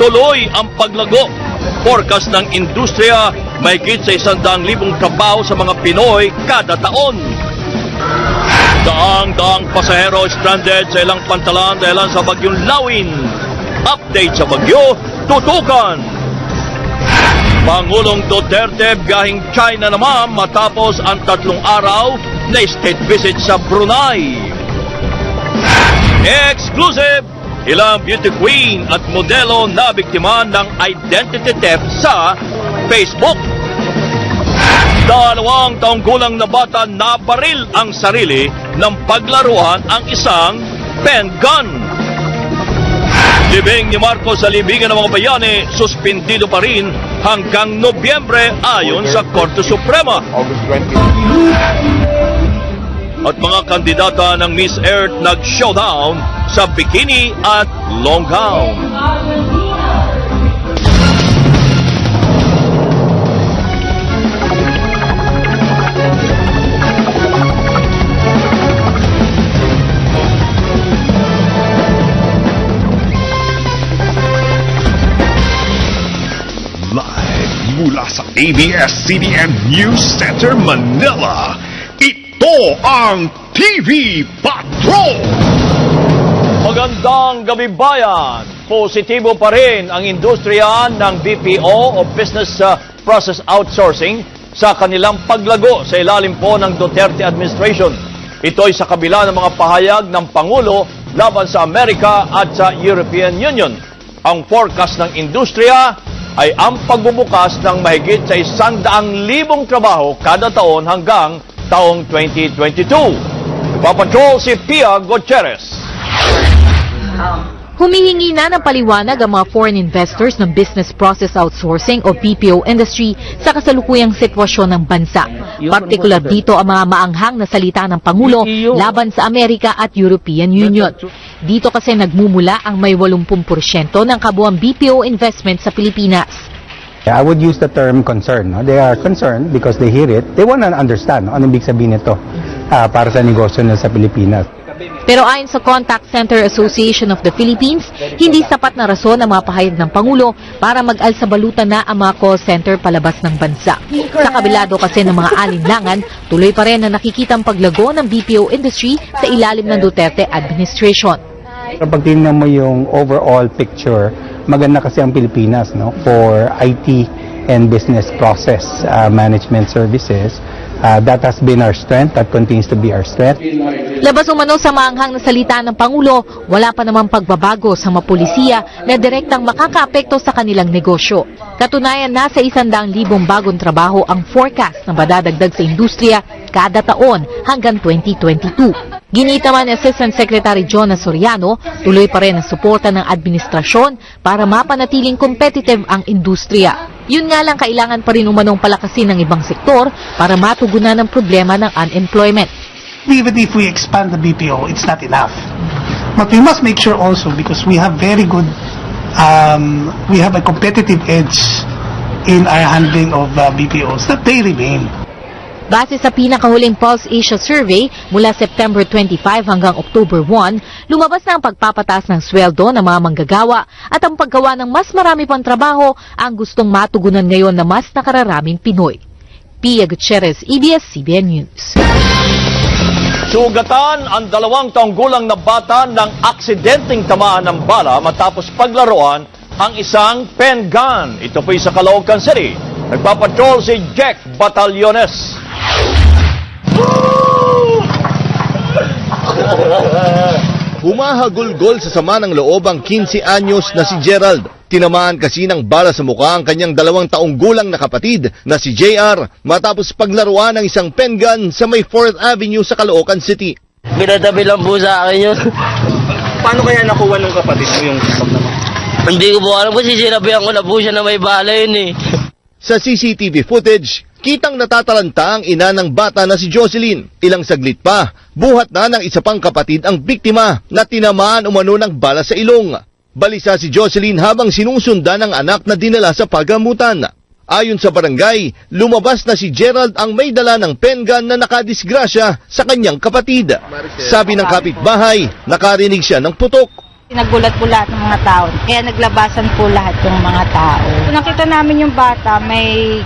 Tuloy ang paglago. Forecast ng industriya, mahigit sa 100,000 trabaho sa mga Pinoy kada taon. Daang-daang pasahero stranded sa ilang pantalan dahil sa bagyong Lawin. Update sa bagyo, tutukan. Pangulong Duterte gahing China naman matapos ang 3 araw na state visit sa Brunei. Exclusive! Ilang beauty queen at modelo na biktima ng identity theft sa Facebook. 2 taong gulang na bata nabaril ang sarili ng paglaruan ang isang pen gun. Libing ni Marcos sa libingan ng mga bayani, suspindido pa rin hanggang Nobyembre ayon sa Korte Suprema. August 20. At mga kandidata ng Miss Earth nag-showdown sa bikini at long gown. Live mula sa ABS-CBN News Center, Manila. Ito ang TV Patrol! Magandang gabi bayan! Positibo pa rin ang industriya ng BPO o Business Process Outsourcing sa kanilang paglago sa ilalim po ng Duterte Administration. Ito'y sa kabila ng mga pahayag ng Pangulo laban sa Amerika at sa European Union. Ang forecast ng industriya ay ang pagbubukas ng mahigit sa 100,000 trabaho kada taon hanggang taong 2022. Papatrol si Pia Gutierrez. Humihingi na ng paliwanag ang mga foreign investors ng business process outsourcing o BPO industry sa kasalukuyang sitwasyon ng bansa. Partikular dito ang mga maanghang na salita ng Pangulo laban sa Amerika at European Union. Dito kasi nagmumula ang may 80% ng kabuuang BPO investment sa Pilipinas. I would use the term concern. No? They are concerned because they hear it. They want to understand ano ibig sabihin nito para sa negosyo na sa Pilipinas. Pero ayon sa Contact Center Association of the Philippines, hindi sapat na rason ang mga pahayag ng Pangulo para mag-alsabalutan na ang mga call center palabas ng bansa. Sa kabilado kasi ng mga alinlangan, tuloy pa rin na nakikitang paglago ng BPO industry sa ilalim ng Duterte administration. Kapag tingnan mo yung overall picture, maganda kasi ang Pilipinas for IT and business process management services. That has been our strength, that continues to be our strength. Labas umano sa maanghang na salita ng Pangulo, wala pa namang pagbabago sa mga pulisiya na direktang makakaapekto sa kanilang negosyo. Katunayan, nasa 100,000 bagong trabaho ang forecast na madadagdag sa industriya kada taon hanggang 2022. Ginita man ni Assistant Secretary Jonas Soriano, tuloy pa rin ang suporta ng administrasyon para mapanatiling competitive ang industriya. Yun nga lang, kailangan pa rin umanong palakasin ng ibang sektor para matugunan ang problema ng unemployment. Even if we expand the BPO, it's not enough. But we must make sure also, because we have very good, we have a competitive edge in our handling of BPOs, that they remain. Base sa pinakahuling Pulse Asia Survey, mula September 25 hanggang October 1, lumabas na ang pagpapataas ng sweldo ng mga manggagawa at ang paggawa ng mas marami pang trabaho ang gustong matugunan ngayon na mas nakararaming Pinoy. Pia Gutierrez, ABS-CBN News. Sugatan ang 2 taong gulang na bata ng aksidenteng tamaan ng bala matapos paglaruan ang isang pen gun. Ito po'y sa Caloocan City. Nagpapatrol si Jack Batallones. Humahagulgol sa sama ng loob ang 15 anyos na si Gerald. Tinamaan kasi ng bala sa mukha ang kanyang 2 taong gulang na kapatid na si JR matapos paglaruan ng isang pen gun sa may 4th Avenue sa Caloocan City. Pinatabi lang po sa akin yun. Paano kaya nakuha ng kapatid mo yung paglaman? Hindi ko po alam kasi sinabihan ko na po siya na may bala yun eh. Sa CCTV footage, kitang natatalanta ang ina ng bata na si Jocelyn. Ilang saglit pa, buhat na ng isa pang kapatid ang biktima na tinamaan umano ng bala sa ilong. Balisa si Jocelyn habang sinusundan ng anak na dinala sa pagamutan. Ayon sa barangay, lumabas na si Gerald ang may dala ng pen gun na nakadisgrasya sa kanyang kapatid. Sabi ng kapitbahay, nakarinig siya ng putok. Nagulat po lahat ng mga tao, kaya naglabasan po lahat ng mga tao. Nakita namin yung bata, may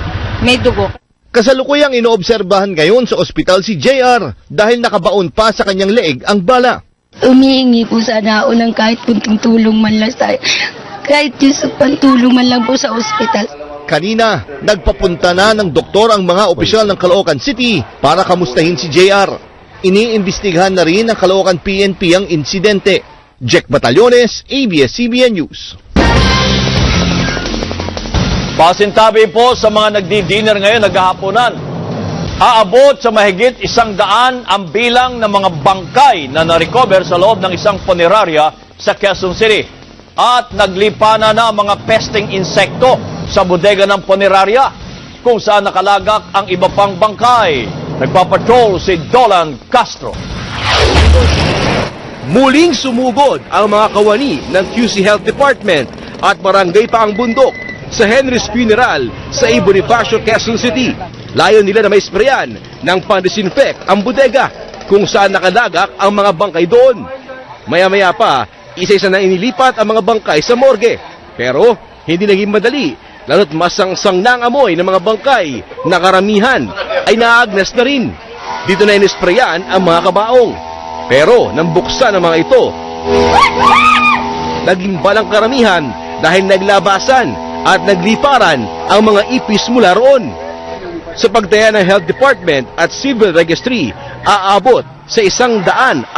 dugo. Kasalukuyang inoobserbahan ngayon sa ospital si JR dahil nakabaon pa sa kanyang leeg ang bala. Umihingi po sana ako ng kahit kunting tulong man lang kahit yung pantulong man lang po sa ospital. Kanina, nagpapunta na ng doktor ang mga opisyal ng Caloocan City para kamustahin si JR. Iniimbestigahan na rin ng Caloocan PNP ang insidente. Jack Batallones, ABS-CBN News. Pasintabi po sa mga nagdi-dinner ngayon, naghahaponan. Aabot sa mahigit 100 ang bilang ng mga bangkay na na-recover sa loob ng isang punerarya sa Quezon City. At naglipana na ang mga pesting insekto sa bodega ng punerarya kung saan nakalagak ang iba pang bangkay. Nagpapatrol si Dolan Castro. Muling sumugod ang mga kawani ng QC Health Department at Barangay Paang Bundok sa Henry's Funeral sa Bonifacio, Quezon City. Layon nila na may sprayan ng pandisinfect ang bodega kung saan nakalagak ang mga bangkay doon. Maya-maya pa, isa-isa na inilipat ang mga bangkay sa morgue. Pero hindi naging madali, lalo't masangsang na ang amoy ng mga bangkay na karamihan ay naagnas na rin. Dito na inisprayan ang mga kabaong. Pero nang buksan ang mga ito, naging balang karamihan dahil naglabasan at nagliparan ang mga ipis mula roon. Sa pagtaya ng Health Department at Civil Registry, aabot sa 120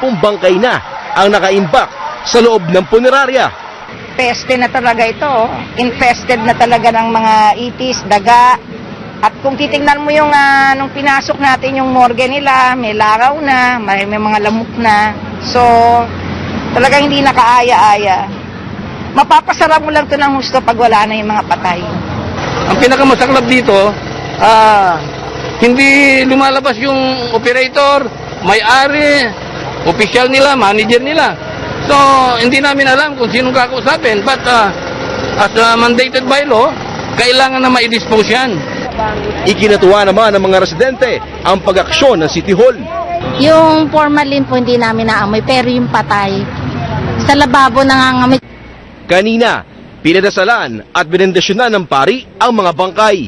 bangkay na ang nakaimbak sa loob ng punerarya. Peste na talaga ito. Infested na talaga ng mga itis, daga. At kung titingnan mo yung nung pinasok natin yung morgue nila, may laraw na, may mga lamok na. So, talagang hindi nakaaya-aya. Mapapasarap mo lang ito ng husto pag wala na yung mga patay. Ang pinakamasaklap dito, hindi lumalabas yung operator, may-ari, opisyal nila, manager nila. So, hindi namin alam kung sinong kakausapin. But, as mandated by law, kailangan na ma-dispose yan. Ikinatuwa naman ng mga residente ang pag-aksyon ng City Hall. Yung formalin po hindi namin naamoy, pero yung patay, sa lababo nangangamoy. Kanina, pinadasalan at binendasyonan ng pari ang mga bangkay.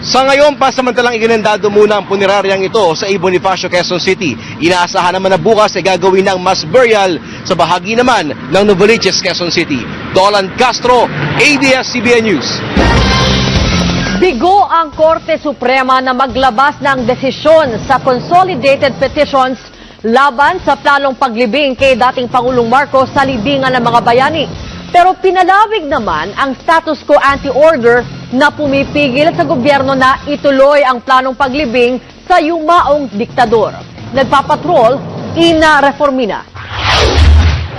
Sa ngayon, pasamantalang iginandado muna ang puneraryang ito sa Bonifacio, Quezon City. Inaasahan naman na bukas ay gagawin ng mass burial sa bahagi naman ng Novaliches, Quezon City. Dolan Castro, ABS-CBN News. Bigo ang Korte Suprema na maglabas ng desisyon sa consolidated petitions laban sa planong paglibing kay dating Pangulong Marcos sa libingan ng mga bayani. Pero pinalawig naman ang status quo anti-order na pumipigil sa gobyerno na ituloy ang planong paglibing sa yumaong diktador. Nagpapatrol, Ina Reformina.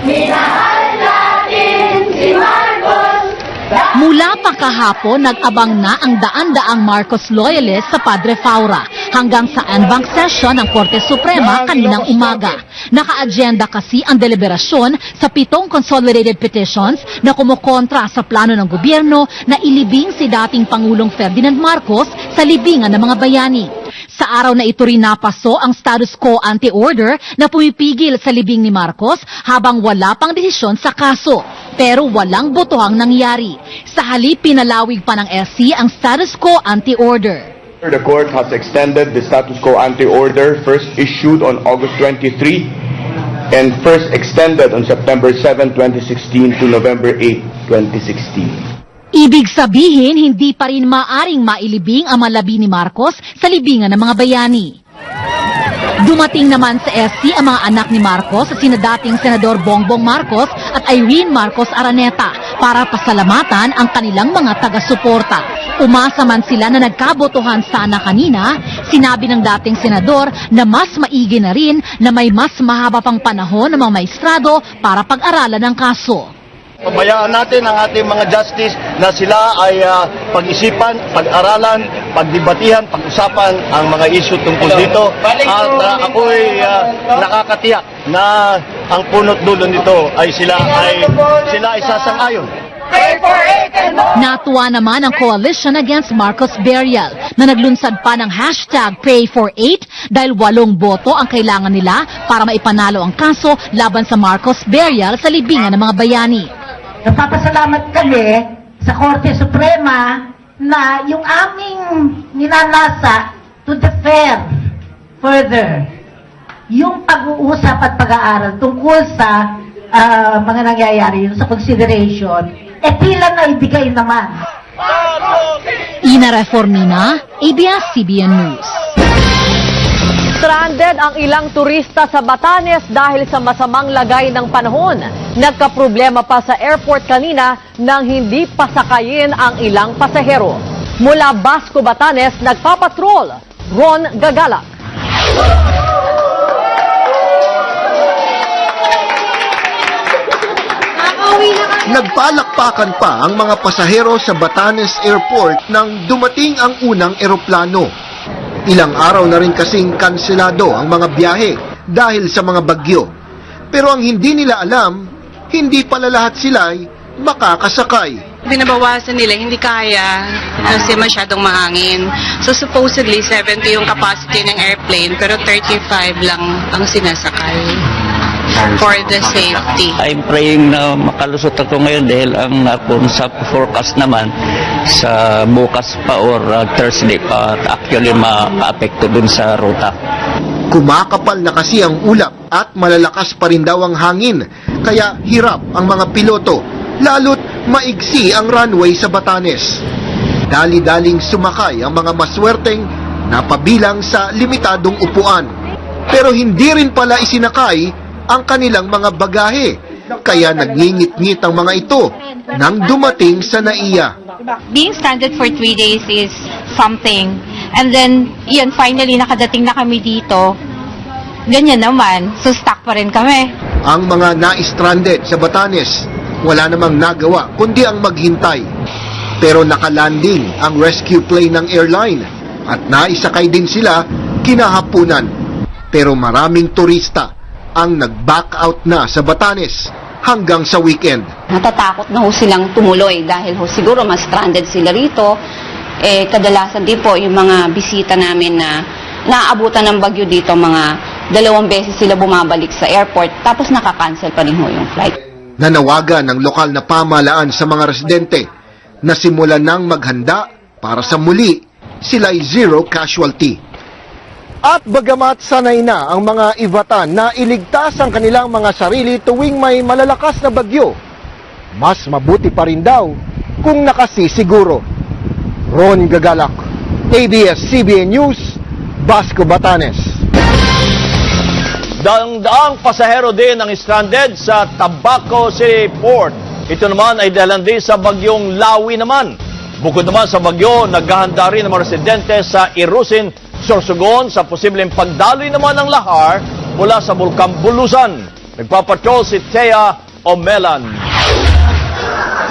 Minahal natin si Marcos. Mula pa kahapon, nag-abang na ang daan-daang Marcos loyalist sa Padre Faura hanggang sa en banc session ng Korte Suprema kaninang umaga. Naka-agenda kasi ang deliberasyon sa 7 consolidated petitions na kumukontra sa plano ng gobyerno na ilibing si dating Pangulong Ferdinand Marcos sa libingan ng mga bayani. Sa araw na ito rin napaso ang status quo anti-order na pumipigil sa libing ni Marcos habang wala pang desisyon sa kaso. Pero walang botohang nangyari. Sa halip, pinalawig pa ng SC ang status quo anti-order. The court has extended the status quo anti-order first issued on August 23 and first extended on September 7, 2016 to November 8, 2016. Ibig sabihin, hindi pa rin maaring mailibing ang malabi ni Marcos sa libingan ng mga bayani. Dumating naman sa SC ang mga anak ni Marcos, sina dating Senador Bongbong Marcos at Irene Marcos Araneta para pasalamatan ang kanilang mga taga-suporta. Umasa man sila na nagkabotohan sana kanina, sinabi ng dating senador na mas maigi na rin na may mas mahaba pang panahon ng mga maestrado para pag-aralan ng kaso. Pabayaan natin ang ating mga justice na sila ay pag-isipan, pag-aralan, pagdebatihan, pag-usapan ang mga issue tungkol dito. At ako'y nakakatiyak na ang punot dulo nito ay sila ay sasang-ayon. Pray for Natuwa naman ang Coalition Against Marcos Burial na naglunsad pa ng #PrayFor8 dahil 8 boto ang kailangan nila para maipanalo ang kaso laban sa Marcos Burial sa libingan ng mga bayani. Nagpapasalamat kami sa Korte Suprema na yung aming ninanasa to defer further yung pag-uusap at pag-aaral tungkol sa mga nangyayari yun sa consideration, tila na ibigay naman. Ina Reformina, ABS-CBN News. Stranded ang ilang turista sa Batanes dahil sa masamang lagay ng panahon. Nagkaproblema pa sa airport kanina nang hindi pasakayin ang ilang pasahero. Mula Basco, Batanes, nagpapatrol, Ron Gagalak. Nagpalakpakan pa ang mga pasahero sa Batanes Airport nang dumating ang unang eroplano. Ilang araw na rin kasing kanselado ang mga biyahe dahil sa mga bagyo. Pero ang hindi nila alam, hindi pala lahat sila'y makakasakay. Binabawasan nila, hindi kaya kasi masyadong mahangin. So supposedly 70 yung capacity ng airplane pero 35 lang ang sinasakay for the safety. I'm praying na makalusot ako ngayon dahil ang nakon sa forecast naman sa bukas pa or Thursday pa actually ma-apekto dun sa ruta. Kumakapal na kasi ang ulap at malalakas pa rin daw ang hangin, kaya hirap ang mga piloto, lalo't maigsi ang runway sa Batanes. Dali-daling sumakay ang mga maswerteng napabilang sa limitadong upuan. Pero hindi rin pala isinakay ang kanilang mga bagahe, kaya nagngingit-ngit ang mga ito nang dumating sa NAIA. Being stranded for 3 days is something. And then, yun, finally, nakadating na kami dito. Ganyan naman. So, stuck pa rin kami. Ang mga na-stranded sa Batanes, wala namang nagawa kundi ang maghintay. Pero nakalanding ang rescue plane ng airline at naisakay din sila kinahapunan. Pero maraming turista ang nag-back out na sa Batanes hanggang sa weekend. Natatakot na ho silang tumuloy dahil ho siguro mas stranded sila rito. Kadalasan din po yung mga bisita namin na naabutan ng bagyo dito, mga 2 beses sila bumabalik sa airport tapos nakakancel pa rin ho yung flight. Nanawagan ng lokal na pamahalaan sa mga residente na simulan nang maghanda para sa muli sila'y zero casualty. At bagamat sanay na ang mga Ivatan na iligtas ang kanilang mga sarili tuwing may malalakas na bagyo, mas mabuti pa rin daw kung nakasisiguro. Ron Gagalak, ABS-CBN News, Basco, Batanes. Daang pasahero din ang stranded sa Tabaco City Port. Ito naman ay dahil din sa bagyong Lawi naman. Bukod naman sa bagyo, naghahanda rin ang mga residente sa Irusin, Sorsogon sa posibleng pagdaloy naman ng lahar mula sa Bulkang Bulusan. Nagpapatrol si Thea Omelan.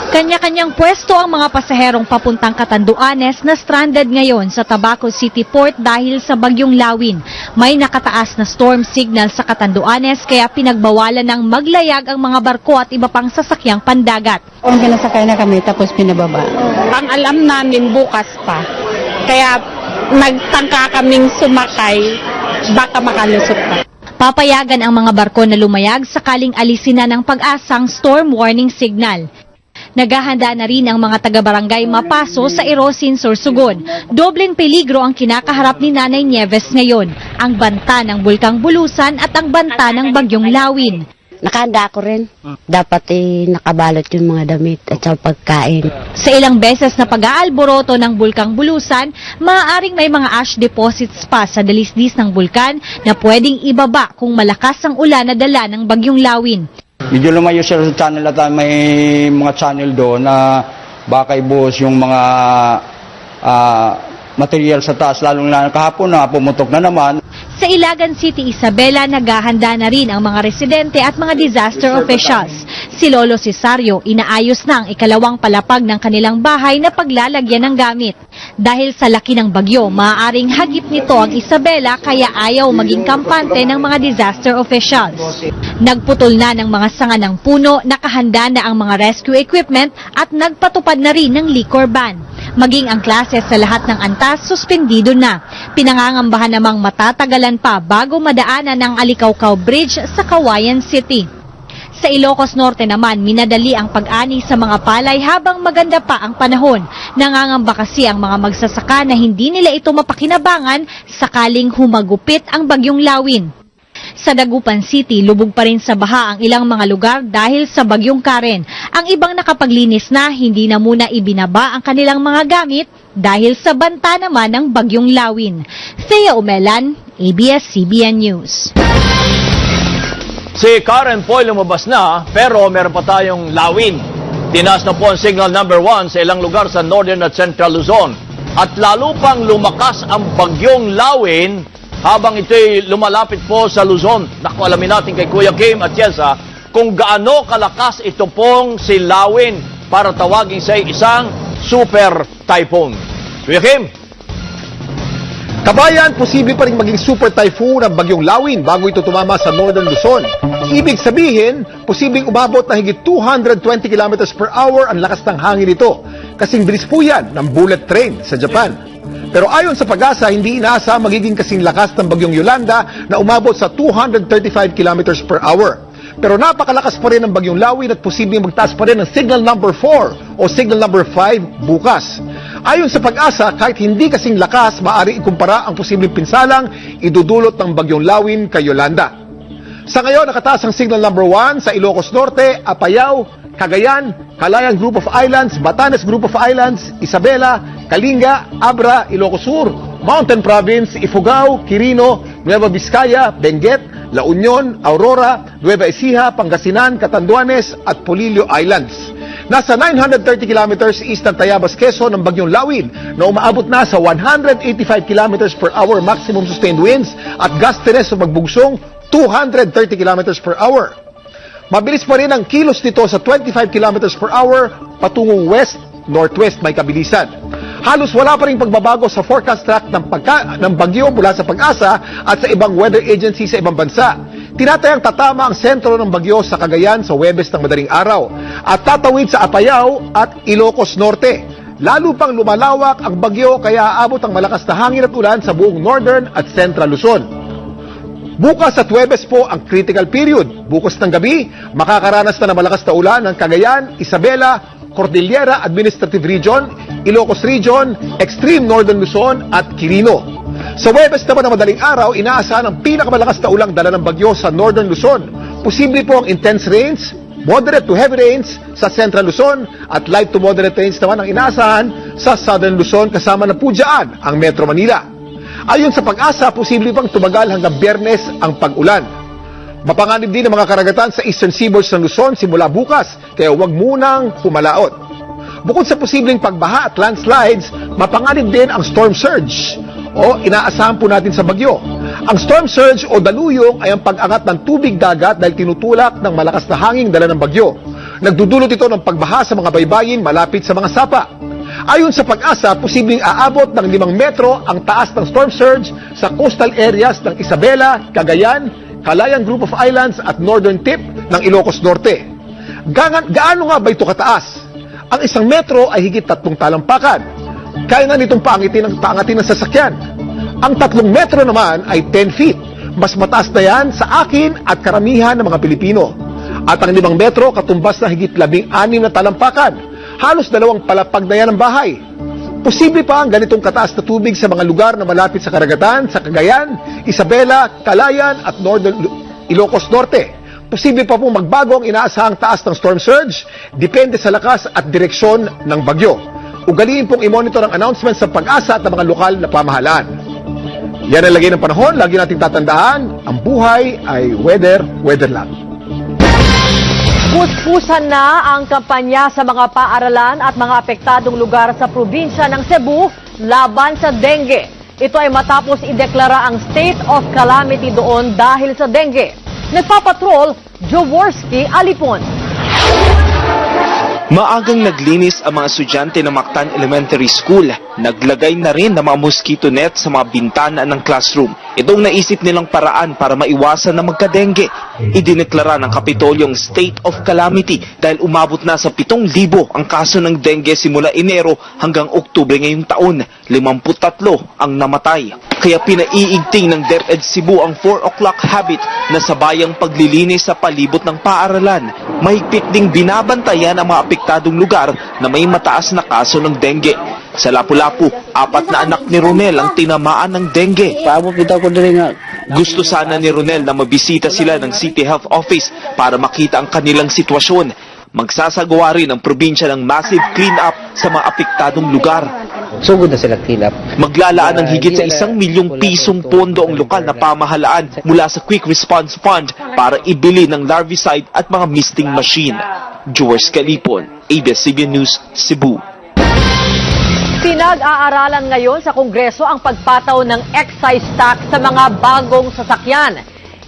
Kanya-kanyang pwesto ang mga pasaherong papuntang Catanduanes na stranded ngayon sa Tabaco City Port dahil sa bagyong Lawin. May nakataas na storm signal sa Catanduanes kaya pinagbawalan ng maglayag ang mga barko at iba pang sasakyang pandagat. Nasakay na kami tapos pinababa. Ang alam namin bukas pa. Kaya nagtangka kaming sumakay, baka makalusot pa. Papayagan ang mga barko na lumayag sakaling alisin na ng Pag-asang storm warning signal. Naghahanda na rin ang mga taga-barangay Mapaso sa Irosin, Sorsogon. Dobleng peligro ang kinakaharap ni Nanay Nieves ngayon, ang banta ng Bulkang Bulusan at ang banta ng bagyong Lawin. Nakahanda ko rin. Dapat nakabalot yung mga damit at sa pagkain. Sa ilang beses na pag-aalboroto ng Bulkang Bulusan, maaaring may mga ash deposits pa sa dalisdis ng bulkan na pwedeng ibaba kung malakas ang ulan na dala ng bagyong Lawin. Medyo lumayo siya sa channel at may mga channel doon na baka ibuhos yung mga material sa taas, lalong kahapon na pumutok na naman. Sa Ilagan City, Isabela, naghahanda na rin ang mga residente at mga disaster officials. Si Lolo Cesario, inaayos na ang ikalawang palapag ng kanilang bahay na paglalagyan ng gamit. Dahil sa laki ng bagyo, maaaring hagip nito ang Isabela kaya ayaw maging kampante ng mga disaster officials. Nagputol na ng mga sanga ng puno, nakahanda na ang mga rescue equipment at nagpatupad na rin ng liquor ban. Maging ang klase sa lahat ng antas, suspendido na. Pinangangambahan namang matatagalan pa bago madaanan ang Alicaucao Bridge sa Cauayan City. Sa Ilocos Norte naman, minadali ang pag-ani sa mga palay habang maganda pa ang panahon. Nangangamba kasi ang mga magsasaka na hindi nila ito mapakinabangan sakaling humagupit ang bagyong Lawin. Sa Dagupan City, lubog pa rin sa baha ang ilang mga lugar dahil sa bagyong Karen. Ang ibang nakapaglinis na, hindi na muna ibinaba ang kanilang mga gamit dahil sa banta naman ng bagyong Lawin. Thea Umelan, ABS-CBN News. Si Karen po ay lumabas na pero meron pa tayong Lawin. Tinaas na po ang signal number 1 sa ilang lugar sa Northern at Central Luzon. At lalo pang lumakas ang bagyong Lawin habang ito'y lumalapit po sa Luzon. Naku, alamin natin kay Kuya Kim at Yesa kung gaano kalakas ito pong si Lawin para tawagin sa isang super typhoon. Kuya Kim? Kabayan, posible pa rin maging super typhoon ang bagyong Lawin bago ito tumama sa Northern Luzon. Ibig sabihin, posibleng umabot na higit 220 km per hour ang lakas ng hangin nito. Kasing bilis po yan ng bullet train sa Japan. Pero ayon sa Pag-asa, hindi inaasa magiging kasing lakas ng bagyong Yolanda na umabot sa 235 km per hour. Pero napakalakas pa rin ng bagyong Lawin at posibleng magtaas pa rin ng signal number 4 o signal number 5 bukas. Ayon sa Pag-asa, kahit hindi kasing lakas, maaari ikumpara ang posibleng pinsalang idudulot ng bagyong Lawin kay Yolanda. Sa ngayon, nakataas ang signal number 1 sa Ilocos Norte, Apayao, Cagayan, Calayan Group of Islands, Batanes Group of Islands, Isabela, Kalinga, Abra, Ilocos Sur, Mountain Province, Ifugao, Quirino, Nueva Vizcaya, Benguet, La Union, Aurora, Nueva Ecija, Pangasinan, Catanduanes at Polillo Islands. Nasa 930 kilometers east ng Tayabas, Quezon ang bagyong Lawin na umaabot na sa 185 kilometers per hour maximum sustained winds at gustiness o magbugsong 230 kilometers per hour. Mabilis pa rin ang kilos nito sa 25 kilometers per hour patungong west-northwest may kabilisan. Halos wala pa rin pagbabago sa forecast track ng bagyo mula sa Pag-asa at sa ibang weather agency sa ibang bansa. Tinatayang tatama ang sentro ng bagyo sa Cagayan sa Huwebes ng madaling araw at tatawid sa Apayao at Ilocos Norte. Lalo pang lumalawak ang bagyo kaya aabot ang malakas na hangin at ulan sa buong Northern at Central Luzon. Bukas at Huwebes po ang critical period. Bukas ng gabi, makakaranas na ng malakas na ulan ng Cagayan, Isabela, Cordillera Administrative Region, Ilocos Region, Extreme Northern Luzon at Quirino. Sa Huwebes naman na madaling araw, inaasahan ang pinakamalakas na ulang dala ng bagyo sa Northern Luzon. Posible po ang intense rains, moderate to heavy rains sa Central Luzon at light to moderate rains naman ang inaasahan sa Southern Luzon kasama na po dyan ang Metro Manila. Ayon sa Pag-asa, posible pang tumagal hanggang Biyernes ang pag-ulan. Mapanganib din ang mga karagatan sa eastern seaboards ng Luzon simula bukas, kaya huwag munang pumalaot. Bukod sa posibleng pagbaha at landslides, mapanganib din ang storm surge o inaasahan po natin sa bagyo. Ang storm surge o daluyong ay ang pag-angat ng tubig dagat dahil tinutulak ng malakas na hangin dala ng bagyo. Nagdudulot ito ng pagbaha sa mga baybayin malapit sa mga sapa. Ayon sa Pag-asa, posibleng aabot ng 5 metro ang taas ng storm surge sa coastal areas ng Isabela, Cagayan, Calayan Group of Islands at Northern Tip ng Ilocos Norte. Gaano nga ba ito kataas? Ang 1 metro ay higit 3 talampakan. Kaya na nitong paangatin ng sasakyan. Ang 3 metro naman ay 10 feet. Mas mataas na yan sa akin at karamihan ng mga Pilipino. At ang 5 metro katumbas na higit 16 na talampakan. Halos 2 palapag na yan ang bahay. Posible pa ang ganitong kataas na tubig sa mga lugar na malapit sa karagatan, sa Cagayan, Isabela, Calayan at Northern Ilocos Norte. Posible pa pong magbago ang inaasahang taas ng storm surge, depende sa lakas at direksyon ng bagyo. Ugaliin pong i-monitor ang announcements sa Pag-asa at ng mga lokal na pamahalaan. Yan ang lagay ng panahon, lagi nating tatandaan, ang buhay ay weather lang. Puspusan na ang kampanya sa mga paaralan at mga apektadong lugar sa probinsya ng Cebu laban sa dengue. Ito ay matapos ideklara ang state of calamity doon dahil sa dengue. Nagpapatrol, Jaworski Alipon. Maagang naglinis ang mga estudyante ng Mactan Elementary School. Naglagay na rin ng mga mosquito net sa mga bintana ng classroom. Itong naisip nilang paraan para maiwasan na magka-dengue. Idineklara ng Kapitolyong State of Calamity dahil umabot na sa 7,000 ang kaso ng dengue simula Enero hanggang Oktubre ngayong taon. 53 ang namatay. Kaya pinaiigting ng DepEd Cebu ang 4 o'clock habit na sabayang paglilinis sa palibot ng paaralan. Mahigpit ding binabantayan ang mga apektadong lugar na may mataas na kaso ng dengue. Sa Lapu-Lapu, 4 na anak ni Ronel ang tinamaan ng dengue. Gusto sana ni Ronel na mabisita sila ng City Health Office para makita ang kanilang sitwasyon. Magsasagawa rin ang probinsya ng massive clean-up sa mga apektadong lugar. Sugod na sila clean-up. Maglalaan ng higit sa 1 milyong pisong pondo ang lokal na pamahalaan mula sa Quick Response Fund para ibili ng larvicide at mga misting machine. George Calipon, ABS-CBN News, Cebu. Pinag-aaralan ngayon sa Kongreso ang pagpataw ng excise tax sa mga bagong sasakyan.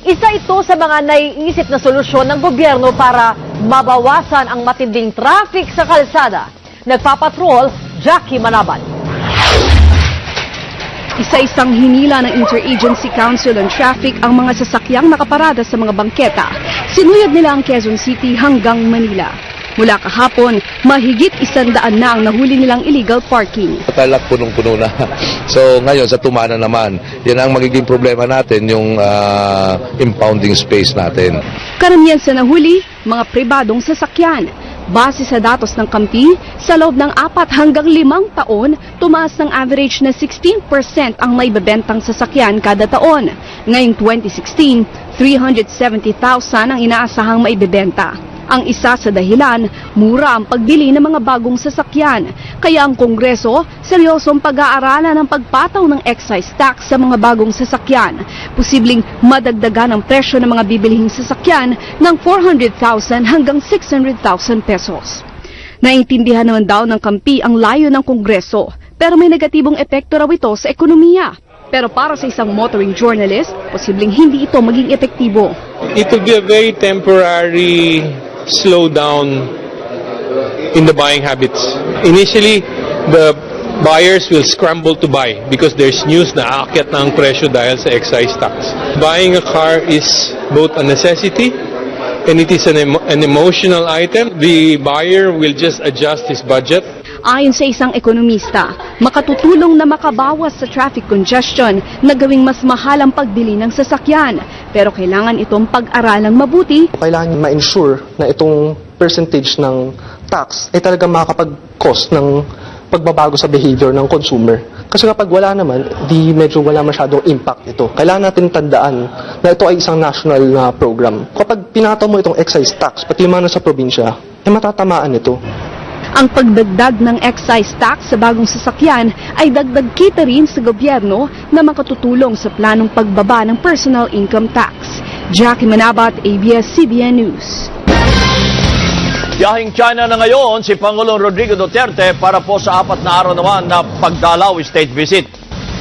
Isa ito sa mga naiisip na solusyon ng gobyerno para mabawasan ang matinding traffic sa kalsada. Nagpapatrol, Jackie Manaban. Isa-isang hinila ng Interagency Council on Traffic ang mga sasakyang nakaparada sa mga bangketa. Sinuyod nila ang Quezon City hanggang Manila. Mula kahapon, mahigit 100 na ang nahuli nilang illegal parking. Talagang punong-puno na. So ngayon sa Tumana naman, yan ang magiging problema natin, yung impounding space natin. Karamihan sa nahuli, mga pribadong sasakyan. Base sa datos ng Kampi, sa loob ng 4 hanggang 5 taon, tumaas ng average na 16% ang may bebentang sasakyan kada taon. Ngayong 2016, 370,000 ang inaasahang maibebenta. Ang isa sa dahilan, mura ang pagbili ng mga bagong sasakyan. Kaya ang Kongreso, seryosong pag-aaralan ang pagpataw ng excise tax sa mga bagong sasakyan. Posibleng madagdagan ang presyo ng mga bibilihing sasakyan ng 400,000 hanggang 600,000 pesos. Naintindihan naman daw ng Kampi ang layo ng Kongreso, pero may negatibong epekto raw ito sa ekonomiya. Pero para sa isang motoring journalist, posibleng hindi ito maging epektibo. It will be a very temporary slowdown in the buying habits. Initially, the buyers will scramble to buy because there's news na aakyat na ang presyo dahil sa excise tax. Buying a car is both a necessity and it is an emotional item. The buyer will just adjust his budget. Ayon sa isang ekonomista, makatutulong na makabawas sa traffic congestion na gawing mas mahal ang pagbili ng sasakyan. Pero kailangan itong pag-aralang mabuti. Kailangan ma-ensure na itong percentage ng tax ay talaga makakapag-cause ng pagbabago sa behavior ng consumer. Kasi kapag wala naman, di medyo wala masyadong impact ito. Kailangan natin tandaan na ito ay isang national na program. Kapag pinataw mo itong excise tax, pati yung mga sa probinsya, ay matatamaan ito. Ang pagdagdag ng excise tax sa bagong sasakyan ay dagdag kita rin sa gobyerno na makatutulong sa planong pagbaba ng personal income tax. Jackie Manabat, ABS-CBN News. Biyahing China na ngayon si Pangulong Rodrigo Duterte para po sa 4 na araw naman na pagdalaw state visit.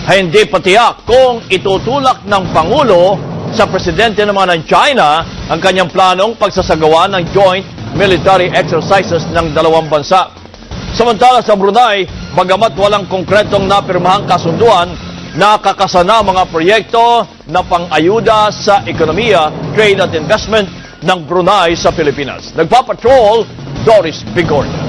Hindi patiyak kung itutulak ng Pangulo sa presidente naman ng China ang kanyang planong pagsasagawa ng joint military exercises ng dalawang bansa. Samantala sa Brunei, bagamat walang konkretong napirmahang kasunduan, nakakasana mga proyekto na pang-ayuda sa ekonomiya, trade at investment ng Brunei sa Pilipinas. Nagpapatrol, Doris Bigornia.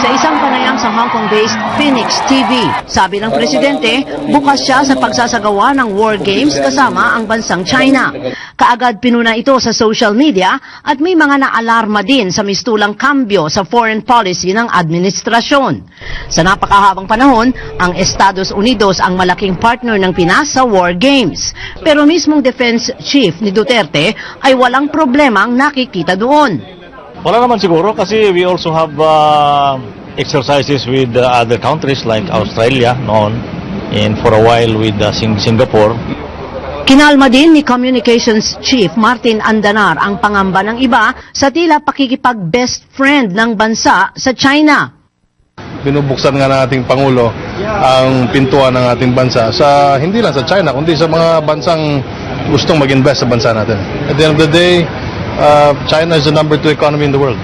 Sa isang panayam sa Hong Kong-based Phoenix TV, sabi ng presidente, bukas siya sa pagsasagawa ng War Games kasama ang bansang China. Kaagad pinuna ito sa social media at may mga naalarma din sa mistulang kambyo sa foreign policy ng administrasyon. Sa napakahabang panahon, ang Estados Unidos ang malaking partner ng Pinas sa War Games. Pero mismong defense chief ni Duterte ay walang problemang nakikita doon. Wala naman siguro kasi we also have exercises with other countries like Australia noon and for a while with Singapore. Kinalma din ni Communications Chief Martin Andanar ang pangamba ng iba sa tila pakikipag-best friend ng bansa sa China. Binubuksan nga ng ating Pangulo ang pintuan ng ating bansa sa hindi lang sa China kundi sa mga bansang gustong mag-invest sa bansa natin. At the end of the day, China is the number 2 economy in the world.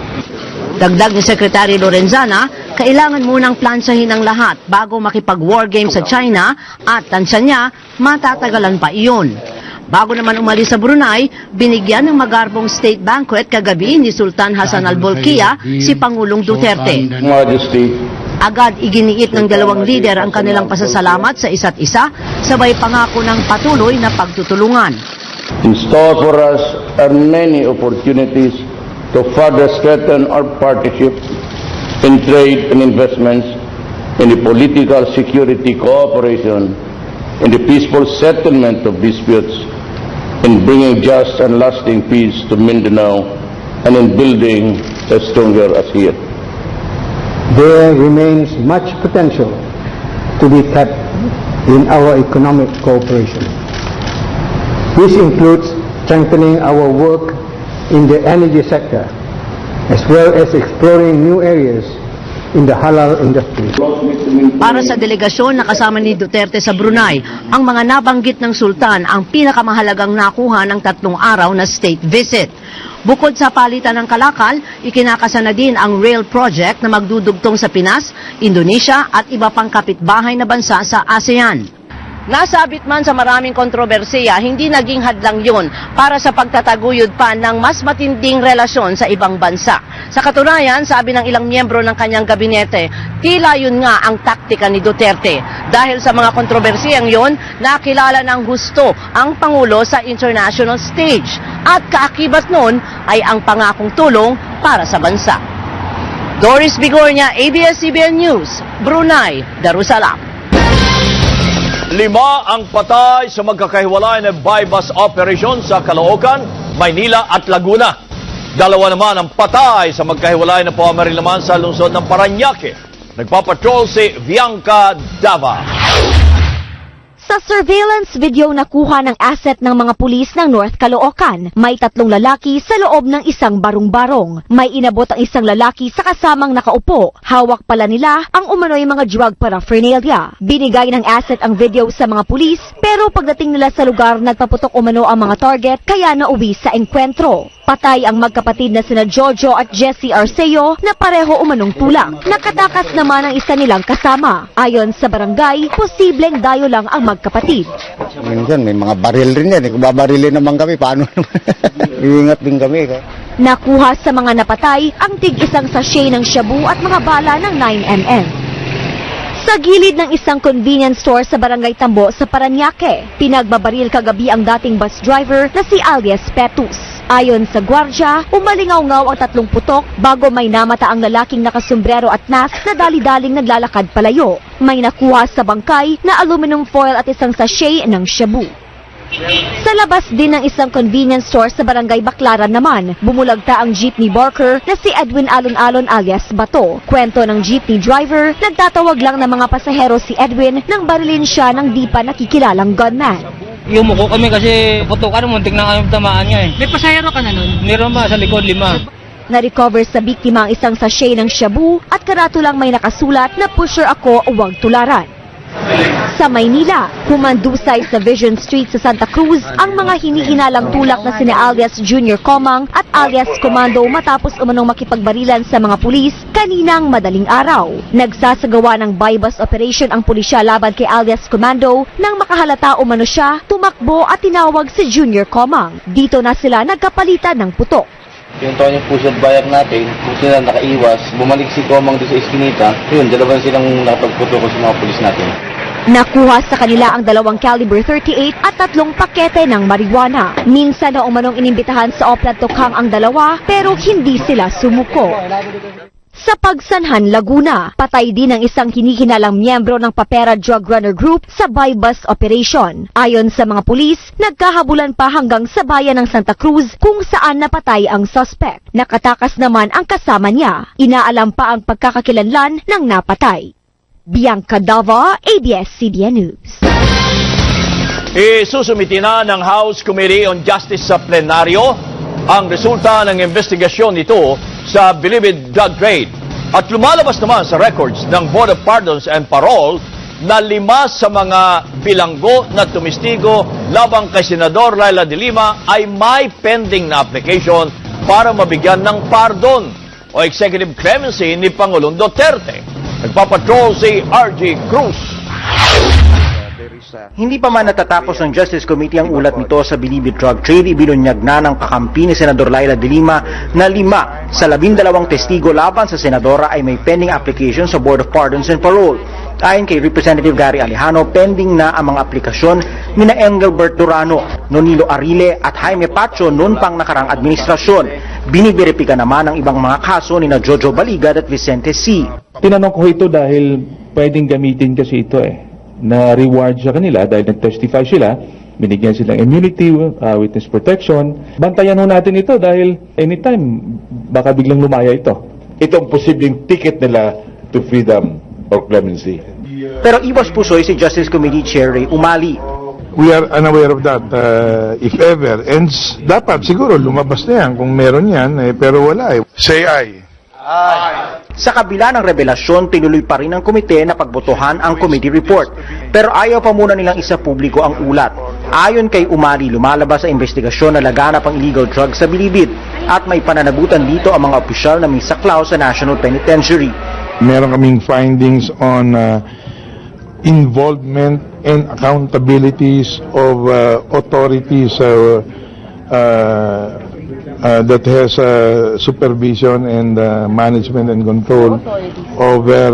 Dagdag ni Secretary Lorenzana, kailangan munang plansahin ang lahat bago makipag-war game sa China at tansya niya, matatagalan pa iyon. Bago naman umalis sa Brunei, binigyan ng magarbong state banquet kagabi ni Sultan Hassan al-Bolkiah si Pangulong Duterte. Agad iginiit ng dalawang lider ang kanilang pasasalamat sa isa't isa, sabay pangako ng patuloy na pagtutulungan. In store for us are many opportunities to further strengthen our partnership in trade and investments, in the political security cooperation, in the peaceful settlement of disputes, in bringing just and lasting peace to Mindanao, and in building a stronger ASEAN. There remains much potential to be tapped in our economic cooperation. This includes strengthening our work in the energy sector, as well as exploring new areas in the halal industry. Para sa delegasyon na kasama ni Duterte sa Brunei, ang mga nabanggit ng Sultan ang pinakamahalagang nakuha ng 3 araw na state visit. Bukod sa palitan ng kalakal, ikinakasa na din ang rail project na magdudugtong sa Pinas, Indonesia at iba pang kapitbahay na bansa sa ASEAN. Nasabit man sa maraming kontrobersiya, hindi naging hadlang yun para sa pagtataguyod pa ng mas matinding relasyon sa ibang bansa. Sa katunayan, sabi ng ilang miyembro ng kanyang gabinete, tila yun nga ang taktika ni Duterte. Dahil sa mga kontrobersiyang yun, nakilala ng husto ang Pangulo sa international stage. At kaakibat nun ay ang pangakong tulong para sa bansa. Doris Bigornia, ABS-CBN News, Brunei, Darussalam. 5 ang patay sa magkakahiwalay na buy-bus operation sa Caloocan, Maynila at Laguna. 2 naman ang patay sa magkahiwalay na pamarilaman sa lungsod ng Parañaque. Nagpapatrol si Bianca Dava. Sa surveillance video na kuha ng asset ng mga pulis ng North Caloocan, may 3 lalaki sa loob ng isang barong-barong. May inabot ang isang lalaki sa kasamang nakaupo. Hawak pala nila ang umano'y mga drug paraphernalia. Binigay ng asset ang video sa mga pulis, pero pagdating nila sa lugar, nagpaputok umano ang mga target kaya nauwi sa enkwentro. Patay ang magkapatid na sina Jojo at Jessie Arceo na pareho umanong tulak. Nakatakas naman ang isa nilang kasama. Ayon sa barangay, posibleng dayo lang ang magkapatid. Minsan may mga baril rin yan. Kung babarilin naman kami, paano naman? Iingat din kami. Nakuha sa mga napatay ang tig-1 sachet ng shabu at mga bala ng 9mm. Sa gilid ng isang convenience store sa Barangay Tambo sa Parañaque, pinagbabaril kagabi ang dating bus driver na si alias Petus. Ayon sa gwardya, umalingaw-ngaw ang 3 putok bago may namata ang lalaking nakasombrero at mask na dali-daling naglalakad palayo. May nakuha sa bangkay na aluminum foil at 1 sachet ng shabu. Sa labas din ng isang convenience store sa Barangay Baclaran naman, bumulagta ang jeepney barker na si Edwin Alon-Alon alias Bato. Kwento ng jeepney driver, nagtatawag lang ng mga pasahero si Edwin nang barilin siya ng di pa nakikilalang gunman. Yumuko kami kasi putukan, muntik na kami tamaan niya eh. May pasahero ka na nun? Meron ba? Sa likod 5. Na-recover sa biktima ang 1 sachet ng shabu at karatulang may nakasulat na pusher ako, huwag tularan. Sa Maynila, humandusay sa Vision Street sa Santa Cruz ang mga hinihinalang tulak na sina alias Junior Comang at alias Comando matapos umanong makipagbarilan sa mga pulis kaninang madaling araw. Nagsasagawa ng buy-bus operation ang pulisya laban kay alias Comando nang makahalata umano siya, tumakbo at tinawag si Junior Comang. Dito na sila nagkapalitan ng putok. Yung taon yung push bayak natin, kung sila nakaiwas, bumalik si Komang doon sa iskinita, yun, 2 silang nakapagputo sa mga pulis natin. Nakuha sa kanila ang 2 caliber 38 at 3 pakete ng marijuana. Minsan na umanong inimbitahan sa Oplan Tokhang ang 2 pero hindi sila sumuko. Sa Pagsanhan, Laguna, patay din ang isang hinihinalang miyembro ng Papera Drug Runner Group sa buy-bus operation. Ayon sa mga pulis, nagkahabulan pa hanggang sa bayan ng Santa Cruz kung saan napatay ang suspect. Nakatakas naman ang kasama niya. Inaalam pa ang pagkakakilanlan ng napatay. Bianca Dava, ABS-CBN News. Isusumiti na ng House Committee on Justice sa plenaryo ang resulta ng investigasyon nito sa Bilibid drug trade. At lumalabas naman sa records ng Board of Pardons and Parole na 5 sa mga bilanggo na tumistigo labang kay Senador Laila de Lima ay may pending na application para mabigyan ng pardon. o executive clemency ni Pangulong Duterte. Nagpapatrol si RG Cruz. Hindi pa man natatapos ng Justice Committee ang ulat nito sa Bilibid Drug Trade, ibinunyag na ng kakampi ni Senador Laila de Lima na 5 sa 12 testigo laban sa senadora ay may pending application sa Board of Pardons and Parole. Ayon kay Representative Gary Alejano, pending na ang mga aplikasyon ni na Engelbert Durano, Nonilo Arile at Jaime Pacho noon pang nakarang administrasyon. Biniberipika naman ang ibang mga kaso ni na Jojo Baligad at Vicente C. Tinanong ko ito dahil pwedeng gamitin kasi ito na reward sa kanila dahil nag-testify sila, binigyan silang immunity, witness protection. Bantayan ho natin ito dahil anytime baka biglang lumaya ito. Itong posibleng ticket nila to freedom or clemency. Pero iwas pusoy si Justice Committee Chair Ray Umali. We are unaware of that. If ever, and dapat siguro lumabas na yan kung meron yan, pero wala Say aye. Sa kabila ng revelasyon, tinuloy pa rin ng komite na pagbotohan ang committee report. Pero ayaw pa muna nilang isa publiko ang ulat. Ayon kay Umali, lumalabas sa investigasyon na laganap ang illegal drugs sa Bilibid at may pananagutan dito ang mga opisyal na may saklaw sa National Penitentiary. Meron kaming findings on involvement and accountabilities of authorities that has supervision and management and control over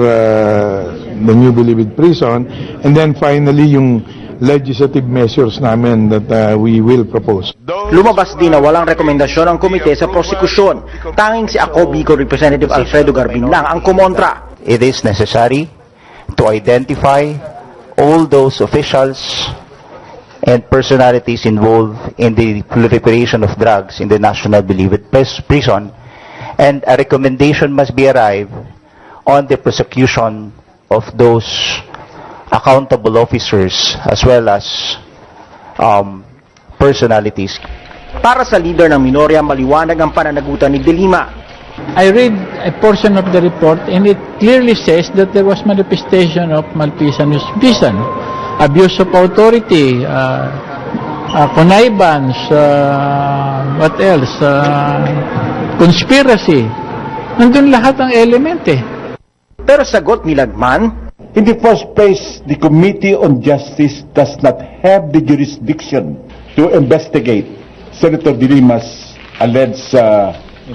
the New Bilibid prison. And then finally, yung legislative measures namin that we will propose. Lumabas din na walang rekomendasyon ang komite sa prosekusyon. Tanging si Ako Bicol Representative Alfredo Garbin lang ang kumontra. It is necessary to identify all those officials and personalities involved in the proliferation of drugs in the National Bilibid prison, and a recommendation must be arrived on the prosecution of those accountable officers as well as personalities. Para sa leader ng minorya, maliwanag ang pananagutan ni De Lima. I read a portion of the report and it clearly says that there was manifestation of malfeasance, abuse of authority, connivance, what else, conspiracy. Nandun lahat ang element Pero sagot ni Lagman, in the first place, the Committee on Justice does not have the jurisdiction to investigate Senator De Lima's alleged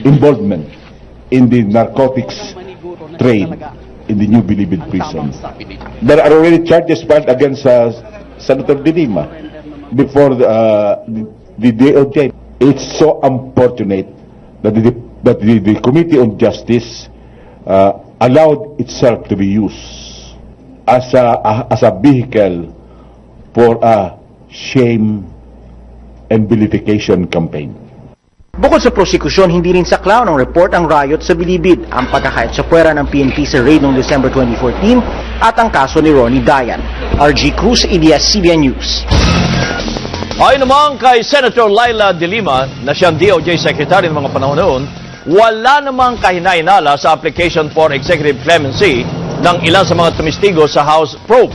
involvement in the narcotics trade in the New Bilibid prison. There are already charges filed against Senator De Lima before the DOJ. It's so unfortunate that the Committee on Justice allowed itself to be used as a vehicle for a shame and vilification campaign. Bukod sa prosekusyon, hindi rin saklaw ng report ang riot sa Bilibid, ang pagkakait sa puwera ng PNP sa raid noong December 2014 at ang kaso ni Ronnie Dayan. RG Cruz, ABS-CBN News. Ayon naman kay Senator Laila de Lima na siyang DOJ Secretary ng mga panahon noon, wala namang kahinainala sa application for executive clemency ng ilan sa mga tumistigo sa House probe.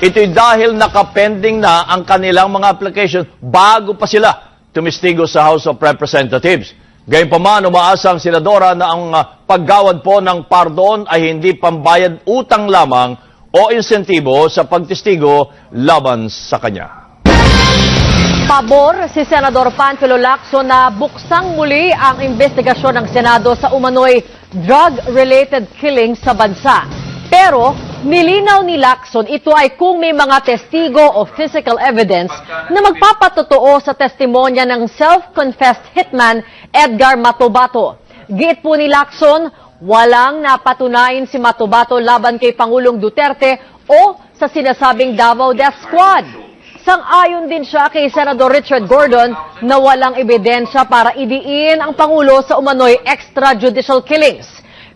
Ito'y dahil nakapending na ang kanilang mga application bago pa sila tumistigo sa House of Representatives. Gayunpaman, umaasa ang senadora na ang paggawad po ng pardon ay hindi pambayad utang lamang o insentibo sa pagtistigo laban sa kanya. Pabor si Senador Panfilo Lacson na buksang muli ang investigasyon ng Senado sa umano'y drug-related killings sa bansa. Pero nilinaw ni Lacson ito ay kung may mga testigo o physical evidence na magpapatotoo sa testimonya ng self-confessed hitman Edgar Matobato. Giit po ni Lacson, walang napatunayan si Matobato laban kay Pangulong Duterte o sa sinasabing Davao Death Squad. Sang-ayon din siya kay Senador Richard Gordon na walang ebidensya para idiin ang Pangulo sa umano'y extrajudicial killings.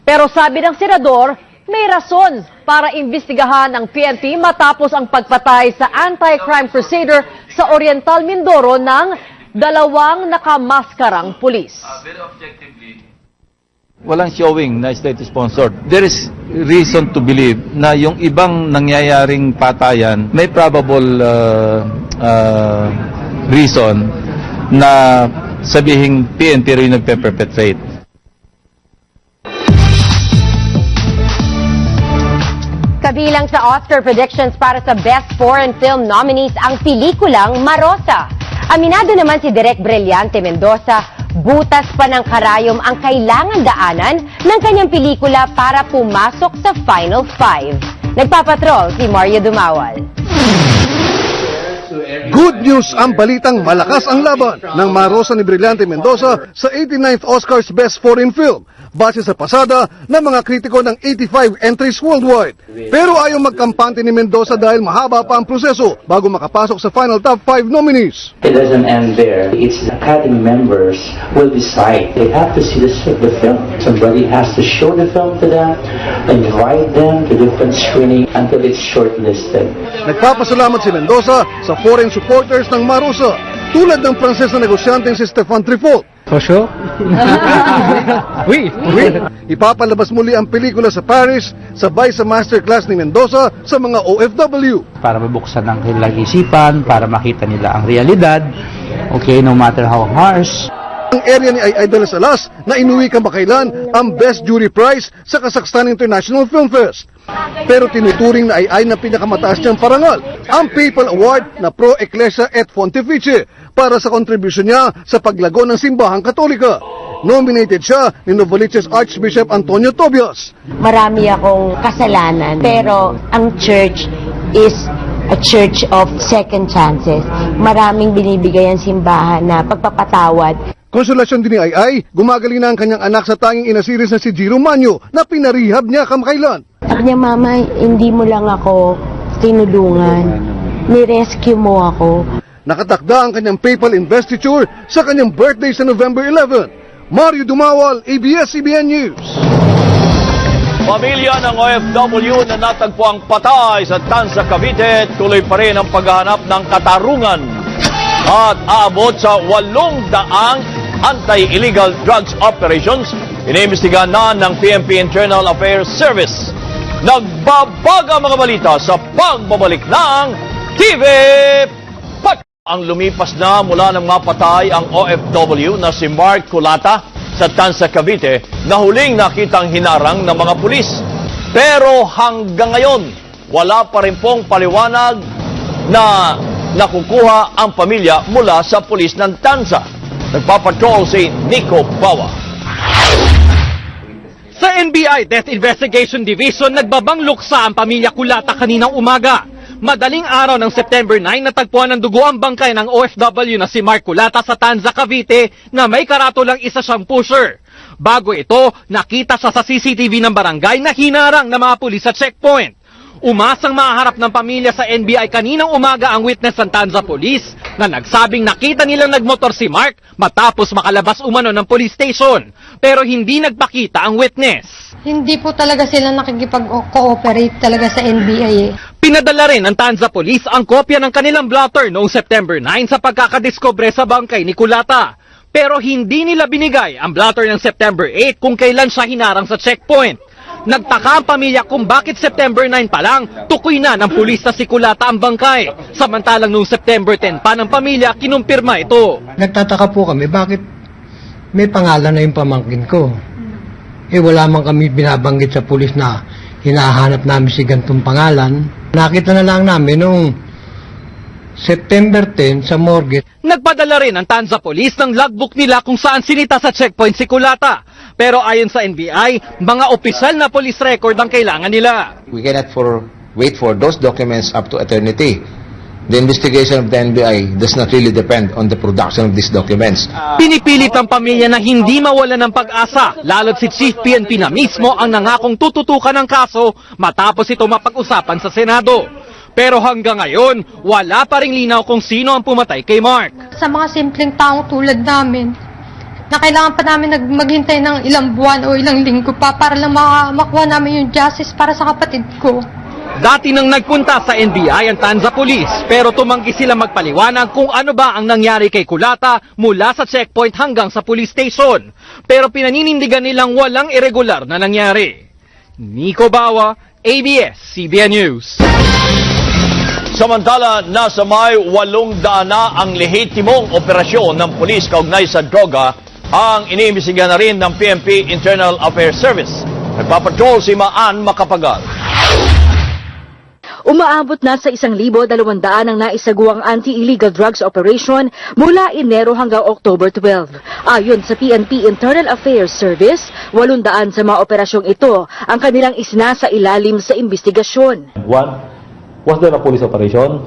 Pero sabi ng Senador, may rason para imbestigahan ng PNP matapos ang pagpatay sa anti-crime crusader sa Oriental Mindoro ng 2 nakamaskarang pulis. Walang showing na state-sponsored. There is reason to believe na yung ibang nangyayaring patayan may probable reason na sabihing PNP rin nagpe-perpetrate. Kabilang sa Oscar predictions para sa Best Foreign Film nominees ang pelikulang Marosa. Aminado naman si Direk Brillante Mendoza, butas pa ng karayom ang kailangan daanan ng kanyang pelikula para pumasok sa Final Five. Nagpapatrol si Mario Dumawal. Good news ang balitang malakas ang laban ng Marosa ni Brillante Mendoza sa 89th Oscars Best Foreign Film base sa pasada ng mga kritiko ng 85 entries worldwide. Pero ayaw magkampante ni Mendoza dahil mahaba pa ang proseso bago makapasok sa final top 5 nominees. It doesn't end there. It's the Academy members will decide. They have to see the film. Somebody has to show the film to them, invite them to different screening until it's shortlisted. Nagpapasalamat si Mendoza sa foreign supporters ng Marosa, tulad ng Pranses na negosyanteng si Stéphane Truffaut. For sure? Oui. Ipapalabas muli ang pelikula sa Paris, sabay sa masterclass ni Mendoza sa mga OFW. Para mabuksan ang kanilang isipan, para makita nila ang realidad, okay, no matter how harsh. Ang area ni Ay de las Alas na inuwi kamakailan ang Best Jury Prize sa Kazakhstan International Film Fest. Pero tinuturing na Ay na pinakamataas niyang parangal, ang Papal Award na Pro Ecclesia et Pontificie para sa kontribusyon niya sa paglago ng simbahang Katolika. Nominated siya ni Novaliches Archbishop Antonio Tobias. Marami akong kasalanan, pero ang church is a church of second chances. Maraming binibigay ang simbahan na pagpapatawad. Konsolasyon din ni Ay, gumagaling na ang kanyang anak sa tanging inasiris na si Giro Manyo na pinarehab niya kamakailan. Sabi niya, Mama, hindi mo lang ako tinulungan. Ni-rescue mo ako. Nakatakda ang kanyang papal investiture sa kanyang birthday sa November 11. Mario Dumawal, ABS-CBN News. Pamilya ng OFW na natagpuang patay sa Tanza, Cavite, tuloy pa rin ang paghahanap ng katarungan at aabot sa 800 anti-illegal drugs operations. Inimbestigahan na ng PNP Internal Affairs Service. Nagbabaga mga balita sa pagbabalik ng TV Pat. Ang lumipas na mula ng mapatay ang OFW na si Mark Culata sa Tanza, Cavite na huling nakitang hinarang ng mga pulis. Pero hanggang ngayon, wala pa rin pong paliwanag na nakukuha ang pamilya mula sa pulis ng Tanza. Nagpapatrol si Nico Bawa. Sa NBI Death Investigation Division, nagbabang luksa ang pamilya Culata kaninang umaga. Madaling araw ng September 9, natagpuan ng dugo ang bangkay ng OFW na si Mark Culata sa Tanza, Cavite na may karatulang isa siyang pusher. Bago ito, nakita siya sa CCTV ng barangay na hinarang ng mga pulis sa checkpoint. Umasang maharap ng pamilya sa NBI kaninang umaga ang witness ng Tanza Police na nagsabing nakita nilang nagmotor si Mark matapos makalabas umano ng police station. Pero hindi nagpakita ang witness. Hindi po talaga sila nakikipag-cooperate talaga sa NBI eh. Pinadala rin ng Tanza Police ang kopya ng kanilang blotter noong September 9 sa pagkakadiskubre sa bangkay ni Culata. Pero hindi nila binigay ang blotter ng September 8 kung kailan siya hinarang sa checkpoint. Nagtaka ang pamilya kung bakit September 9 pa lang, tukoy na ng pulis na si Culata ang bangkay. Samantalang noong September 10 pa ng pamilya, kinumpirma ito. Nagtataka po kami, bakit may pangalan na yung pamangkin ko? Eh wala man kami binabanggit sa pulis na hinahanap namin si gantong pangalan. Nakita na lang namin noong September 10 sa morgue. Nagpadala rin ang Tanza Police ng logbook nila kung saan sinita sa checkpoint si Culata. Pero ayon sa NBI, mga opisyal na police record ang kailangan nila. We cannot wait for those documents up to eternity. The investigation of the NBI does not really depend on the production of these documents. Pinipilit ang pamilya na hindi mawala ng pag-asa, lalo't si Chief PNP na mismo ang nangakong tututukan ng kaso matapos ito mapag-usapan sa Senado. Pero hanggang ngayon, wala pa ring linaw kung sino ang pumatay kay Mark. Sa mga simpleng taong tulad namin, na kailangan pa namin maghintay ng ilang buwan o ilang linggo pa para lang makuha namin yung justice para sa kapatid ko. Dati nang nagpunta sa NBI ang Tanza Police, pero tumanggi sila magpaliwanag kung ano ba ang nangyari kay Culata mula sa checkpoint hanggang sa police station. Pero pinaninindigan nilang walang irregular na nangyari. Nico Bawa, ABS-CBN News. Samantala, nasa may 800 na ang lehitimong operasyon ng pulis kaugnay sa droga ang iniimbestigahan na rin ng PNP Internal Affairs Service. Nagpapatrol si Maan Makapagal. Umaabot na sa 1,200 ang naisagawang anti-illegal drugs operation mula Enero hanggang October 12. Ayon sa PNP Internal Affairs Service, 800 sa mga operasyong ito ang kanilang isinasa ilalim sa investigasyon. 1, was there a police operation?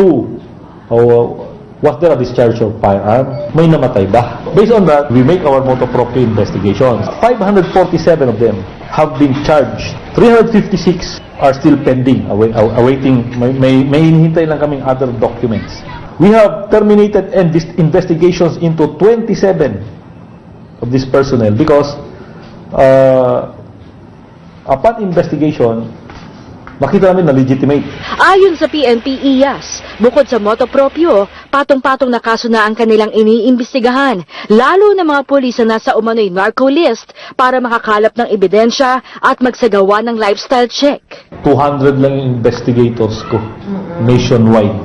2, was there a discharge of firearm? May namatay ba? Based on that, we make our motu proprio investigations. 547 of them have been charged. 356 are still pending, awaiting, may hinihintay lang kaming other documents. We have terminated investigations into 27 of this personnel because upon investigation, makita namin na legitimate. Ayon sa PNP IAS, bukod sa motu proprio, patong-patong na kaso na ang kanilang iniimbestigahan, lalo na mga pulis na nasa umano'y narco list para makakalap ng ebidensya at magsagawa ng lifestyle check. 200 lang yung investigators ko nationwide.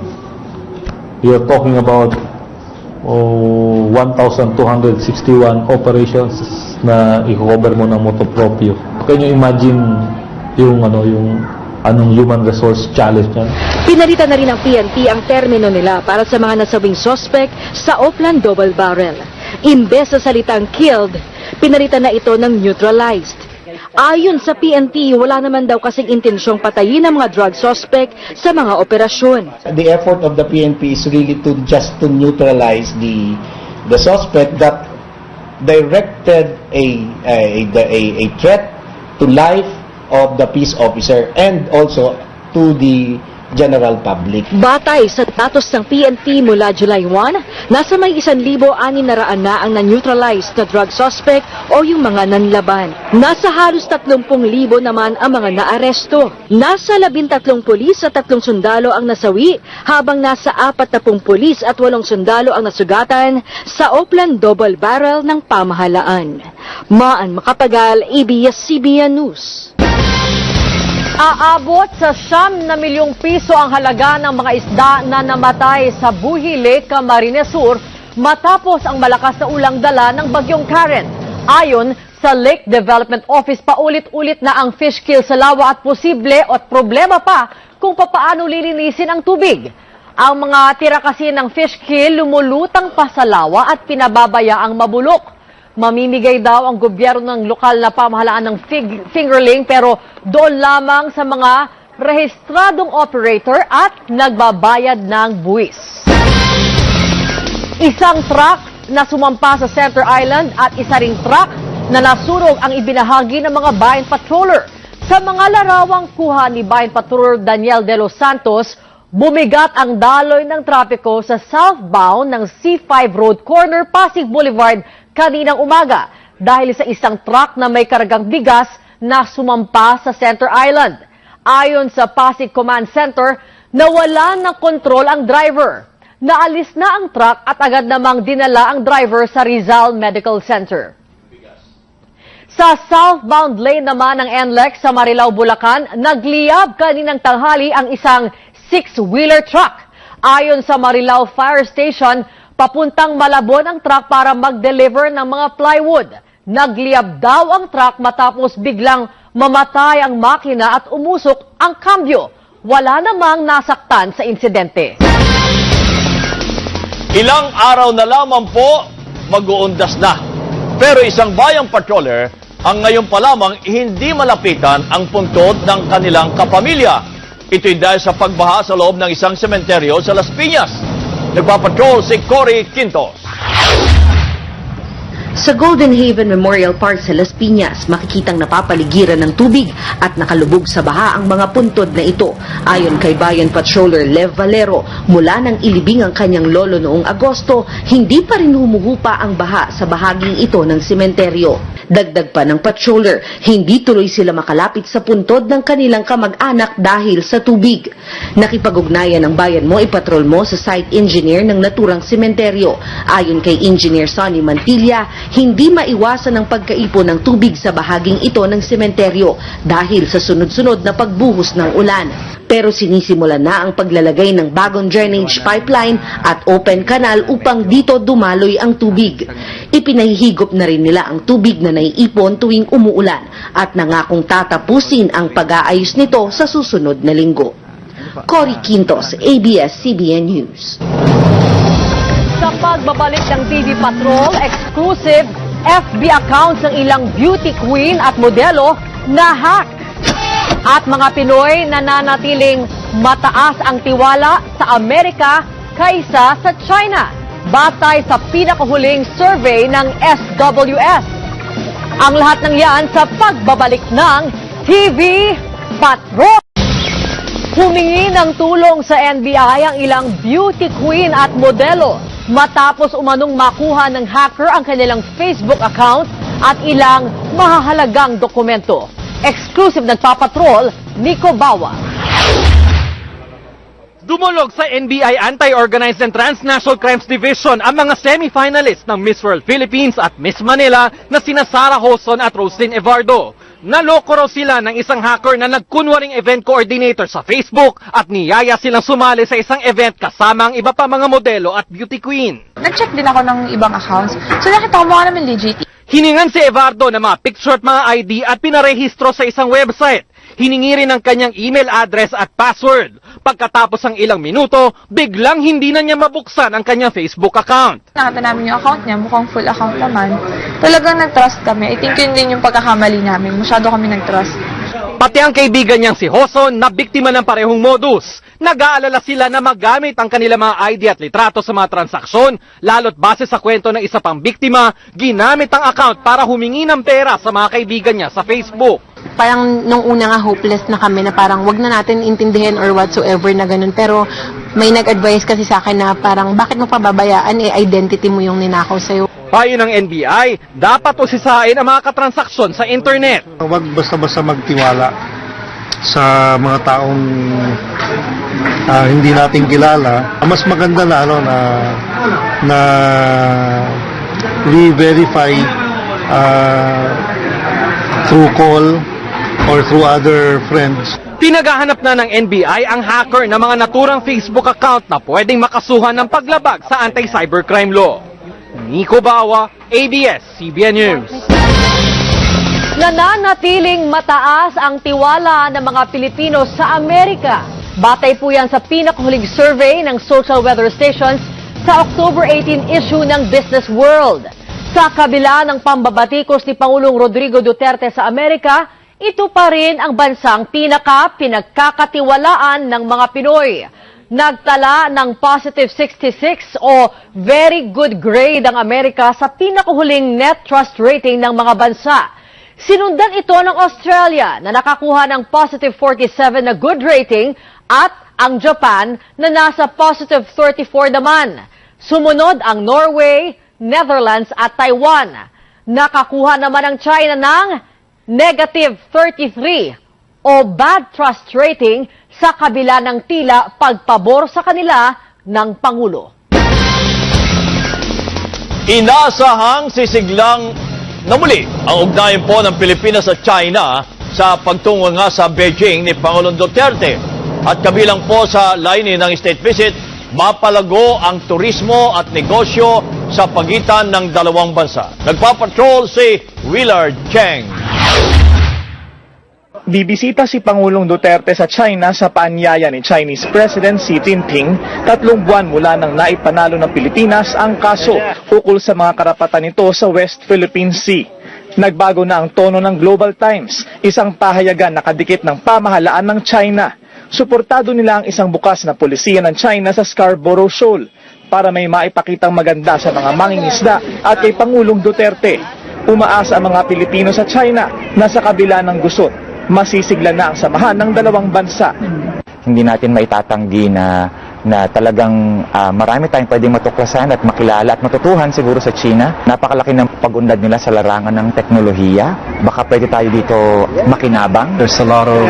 We are talking about 1,261 operations na i-cover mo ng motu proprio. Can you imagine yung anong human resource challenge yan? Pinalitan na rin ng PNP ang termino nila para sa mga nasabing suspect sa Oplan Double Barrel. Imbes sa salitang killed, pinalitan na ito ng neutralized. Ayon sa PNP, wala naman daw kasing intensyong patayin ang mga drug suspect sa mga operasyon. The effort of the PNP is really to neutralize the suspect that directed a threat to life of the peace officer and also to the general public. Batay sa datos ng PNP mula July 1, nasa may 1,600 na ang na-neutralized na drug suspect o yung mga nanlaban. Nasa halos 30,000 naman ang mga naaresto. Nasa 13 pulis at 3 sundalo ang nasawi, habang nasa 40 pulis at 8 sundalo ang nasugatan sa Oplan Double Barrel ng pamahalaan. Maan Makapagal, ABS-CBN News. Aabot sa 9 milyong piso ang halaga ng mga isda na namatay sa Buhi Lake, Camarines Sur matapos ang malakas na ulang dala ng bagyong Karen. Ayon sa Lake Development Office, paulit-ulit na ang fish kill sa lawa at posible at problema pa kung papaano lilinisin ang tubig. Ang mga tira kasi ng fish kill lumulutang pa sa lawa at pinababayaang mabulok. Mamimigay daw ang gobyerno ng lokal na pamahalaan ng fingerling pero doon lamang sa mga rehistradong operator at nagbabayad ng buwis. Isang truck na sumampa sa Center Island at isa ring truck na nasurog ang ibinahagi ng mga Bayan Patroller. Sa mga larawang kuha ni Bayan Patroller Daniel De Los Santos, bumigat ang daloy ng trapiko sa southbound ng C5 Road Corner, Pasig Boulevard kaninang umaga dahil sa isang truck na may kargang bigas na sumampa sa Center Island. Ayon sa Pasig Command Center, nawala ng kontrol ang driver. Naalis na ang truck at agad namang dinala ang driver sa Rizal Medical Center. Sa southbound lane naman ng NLEX sa Marilao, Bulacan, nagliyab kaninang tanghali ang isang 6-wheeler truck. Ayon sa Marilao Fire Station, papuntang Malabon ang truck para mag-deliver ng mga plywood. Nagliyab daw ang truck matapos biglang mamatay ang makina at umusok ang kambyo. Wala namang nasaktan sa insidente. Ilang araw na lamang po, mag-uundas na. Pero isang bayang patroller ang ngayon pa lamang hindi malapitan ang puntod ng kanilang kapamilya. Ito'y dahil sa pagbaha sa loob ng isang sementeryo sa Las Piñas. Nagpapatrol si Cory Quintos. Sa Golden Haven Memorial Park sa Las Piñas, makikitang napapaligiran ng tubig at nakalubog sa baha ang mga puntod na ito. Ayon kay Bayan Patroller Lev Valero, mula nang ilibing ang kanyang lolo noong Agosto, hindi pa rin humuhupa ang baha sa bahaging ito ng sementeryo. Dagdag pa ng patroller, hindi tuloy sila makalapit sa puntod ng kanilang kamag-anak dahil sa tubig. Nakipag-ugnayan ng bayan mo, ipatrol mo sa site engineer ng naturang sementeryo. Ayon kay Engineer Sonny Mantilla, hindi maiwasan ang pagkaipon ng tubig sa bahaging ito ng sementeryo dahil sa sunod-sunod na pagbuhos ng ulan. Pero sinisimulan na ang paglalagay ng bagong drainage pipeline at open canal upang dito dumaloy ang tubig. Ipinahihigop na rin nila ang tubig na naiipon tuwing umuulan at nangakong tatapusin ang pag-aayos nito sa susunod na linggo. Cory Quintos, ABS-CBN News. Sa pagbabalik ng TV Patrol, exclusive FB accounts ng ilang beauty queen at modelo na hack. At mga Pinoy nananatiling mataas ang tiwala sa Amerika kaysa sa China, batay sa pinakahuling survey ng SWS. Ang lahat ng yan sa pagbabalik ng TV Patrol. Humingi ng tulong sa NBI ang ilang beauty queen at modelo matapos umanong makuha ng hacker ang kanilang Facebook account at ilang mahahalagang dokumento. Exclusive nagpapatrol, Nico Bawa. Dumulog sa NBI Anti-Organized and Transnational Crimes Division ang mga semi-finalists ng Miss World Philippines at Miss Manila na sina Sarah Hoson at Roslyn Evardo. Naloko raw sila ng isang hacker na nagkunwaring event coordinator sa Facebook at niyaya silang sumali sa isang event kasama ang iba pa mga modelo at beauty queen. Nag-check din ako ng ibang accounts, so nakita ko mukha naman legit. Hiningan si Evardo ng mga picture at mga ID at pinarehistro sa isang website. Hiningi rin ang kanyang email address at password. Pagkatapos ng ilang minuto, biglang hindi na niya mabuksan ang kanyang Facebook account. Nakita namin yung account niya, mukhang full account naman. Talagang nag-trust kami. I think yun din yung pagkakamali namin. Masyado kami nag-trust. Pati ang kaibigan niyang si Hoson na biktima ng parehong modus. Nag-aalala sila na magamit ang kanilang mga ID at litrato sa mga transaksyon, lalo't base sa kwento ng isa pang biktima, ginamit ang account para humingi ng pera sa mga kaibigan niya sa Facebook. Parang nung una nga hopeless na kami na parang wag na natin intindihin or whatsoever na ganun. Pero may nag-advise kasi sa akin na parang bakit mo pababayaan identity mo yung ninakaw sa'yo. Payo ng NBI, dapat usisain ang mga katransaksyon sa internet. Huwag basta-basta magtiwala sa mga taong hindi natin kilala. Mas maganda na na re-verify through call or through other friends. Pinaghahanap na ng NBI ang hacker ng mga naturang Facebook account na pwedeng makasuhan ng paglabag sa anti-cybercrime law. Nico Bawa, ABS-CBN News. Nananatiling mataas ang tiwala ng mga Pilipino sa Amerika. Batay po yan sa pinakahuling survey ng Social Weather Stations sa October 18 issue ng Business World. Sa kabila ng pambabatikos ni Pangulong Rodrigo Duterte sa Amerika, ito pa rin ang bansang pinagkakatiwalaan ng mga Pinoy. Nagtala ng positive 66 o very good grade ang Amerika sa pinakahuling net trust rating ng mga bansa. Sinundan ito ng Australia na nakakuha ng positive 47 na good rating at ang Japan na nasa positive 34 naman. Sumunod ang Norway, Netherlands at Taiwan. Nakakuha naman ang China ng negative 33 o bad trust rating sa kabila ng tila pagpabor sa kanila ng Pangulo. Inasahang sisiglang na muli ang ugnayan po ng Pilipinas at China sa pagtungo nga sa Beijing ni Pangulong Duterte. At kabilang po sa layunin ng state visit, mapalago ang turismo at negosyo sa pagitan ng dalawang bansa. Nagpapatrol si Willard Cheng. Bibisita si Pangulong Duterte sa China sa paanyaya ni Chinese President Xi Jinping 3 buwan mula nang naipanalo ng Pilipinas ang kaso ukol sa mga karapatan nito sa West Philippine Sea. Nagbago na ang tono ng Global Times, isang pahayagan na kadikit ng pamahalaan ng China. Suportado nila ang isang bukas na pulisiya ng China sa Scarborough Shoal para may maipakitang maganda sa mga mangingisda at kay Pangulong Duterte. Umaasa ang mga Pilipino sa China na sa kabila ng gusot, masisigla na ang samahan ng dalawang bansa. Hindi natin maitatanggi na talagang marami tayong pwedeng matuklasan at makilala at matutuhan siguro sa China. Napakalaki ng pag-unlad nila sa larangan ng teknolohiya. Baka pwede tayo dito makinabang. There's a lot of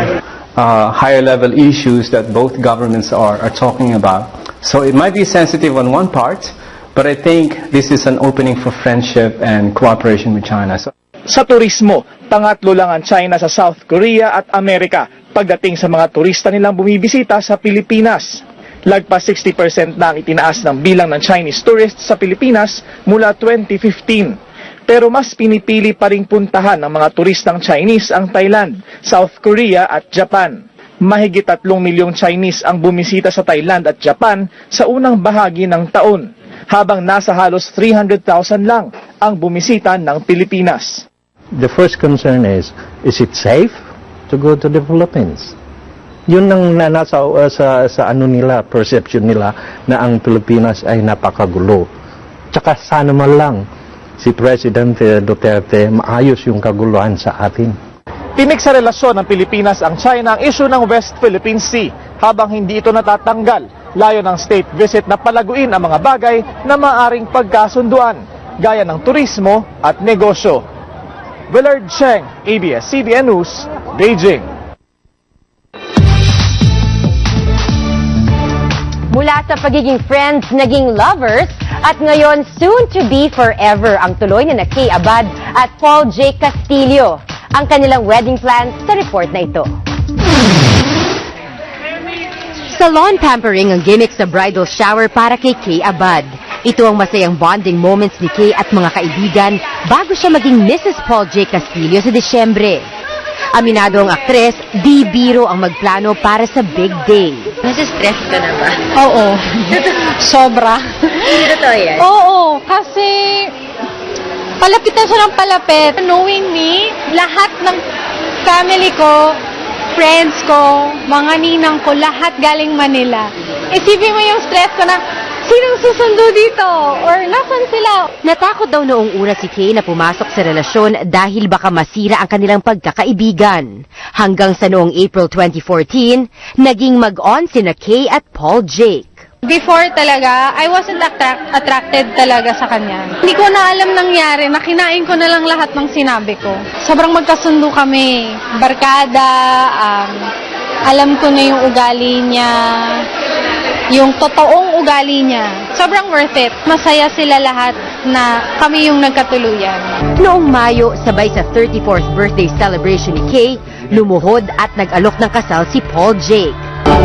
higher level issues that both governments are talking about. So it might be sensitive on one part, but I think this is an opening for friendship and cooperation with China. Sa turismo, pangatlo lang ang China sa South Korea at Amerika pagdating sa mga turista nilang bumibisita sa Pilipinas. Lagpas 60% na ang itinaas ng bilang ng Chinese tourists sa Pilipinas mula 2015. Pero mas pinipili pa ring puntahan ng mga turistang Chinese ang Thailand, South Korea at Japan. Mahigit 3 milyong Chinese ang bumisita sa Thailand at Japan sa unang bahagi ng taon, habang nasa halos 300,000 lang ang bumisita ng Pilipinas. The first concern is it safe to go to the Philippines? Yun ang nasa sa ano nila, perception nila na ang Pilipinas ay napakagulo. Tsaka sana man lang si President Duterte maayos yung kaguluhan sa atin. Tinik sa relasyon ng Pilipinas ang China ang issue ng West Philippine Sea habang hindi ito natatanggal. Layo ng state visit na palaguin ang mga bagay na maaring pagkasunduan, gaya ng turismo at negosyo. Willard Cheng, ABS-CBN News, Beijing. Mula sa pagiging friends, naging lovers, at ngayon soon to be forever ang tuloy ni Kay Abad at Paul J. Castillo. Ang kanilang wedding plans sa report na ito. Salon pampering ang gimmick sa bridal shower para kay Kay Abad. Ito ang masayang bonding moments ni Kay at mga kaibigan bago siya maging Mrs. Paul J. Castillo sa Disyembre. Aminado ang aktres, di biro ang magplano para sa big day. Nasa-stress ka na ba? Oo. Sobra. Hindi totoo yan? Oo, kasi palapit na siya ng palapit. Knowing me, lahat ng family ko, friends ko, mga ninang ko, lahat galing Manila. Isipin mo yung stress ko na, sinong susundo dito? Or nasan sila? Natakot daw noong una si Kay na pumasok sa relasyon dahil baka masira ang kanilang pagkakaibigan. Hanggang sa noong April 2014, naging mag-on sina Kay at Paul Jake. Before talaga, I wasn't attracted talaga sa kanya. Hindi ko na alam nangyari, nakinain ko na lang lahat ng sinabi ko. Sobrang magkasundo kami, barkada, alam ko na yung ugali niya, yung totoong ugali niya. Sobrang worth it. Masaya sila lahat na kami yung nagkatuluyan. Noong Mayo, sabay sa 34th birthday celebration ni Kay, lumuhod at nag-alok ng kasal si Paul Jake.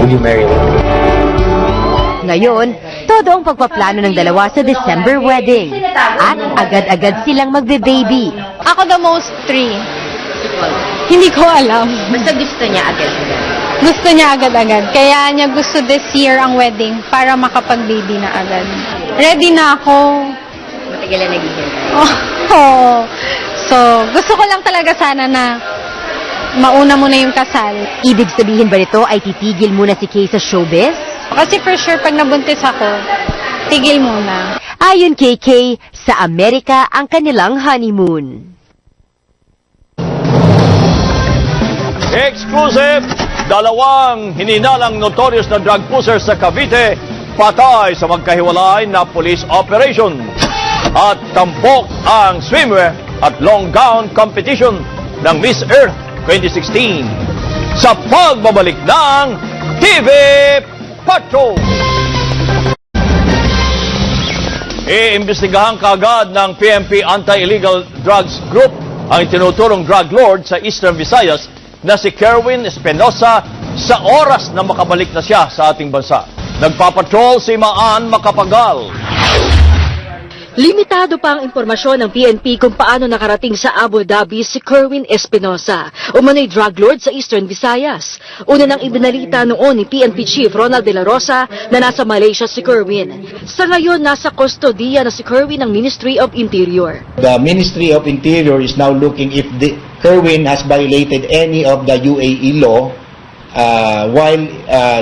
Will you marry me? Ngayon, todo ang pagpaplano ng dalawa sa December wedding. At agad-agad silang magbe-baby. Ako the most 3. Hindi ko alam. Basta gusto niya agad-agad. Gusto niya agad-agad. Kaya niya gusto this year ang wedding para makapag-baby na agad. Ready na ako. Matagal na naghihintay. Oh. So, gusto ko lang talaga sana na mauna muna yung kasal. Ibig sabihin ba nito ay titigil muna si Kay sa showbiz? Kasi for sure, pag nabuntis ako, tigil muna. Ayon kay Kay, sa Amerika ang kanilang honeymoon. Exclusive! Dalawang hininalang notorious na drug pusher sa Cavite, patay sa magkahiwalay na police operation. At tampok ang swimwear at long gown competition ng Miss Earth 2016. Sa pagbabalik ng TV Patrol! Iimbestigahan kaagad ng PNP Anti-Illegal Drugs Group ang itinuturong drug lord sa Eastern Visayas na si Kerwin Espinosa sa oras na makabalik na siya sa ating bansa. Nagpapatrol si Maan Makapagal. Limitado pa ang impormasyon ng PNP kung paano nakarating sa Abu Dhabi si Kerwin Espinosa, umano'y drug lord sa Eastern Visayas. Una nang ibinalita noon ni PNP Chief Ronald De La Rosa na nasa Malaysia si Kerwin. Sa ngayon, nasa kustodiya na si Kerwin ng Ministry of Interior. The Ministry of Interior is now looking if Kerwin has violated any of the UAE law while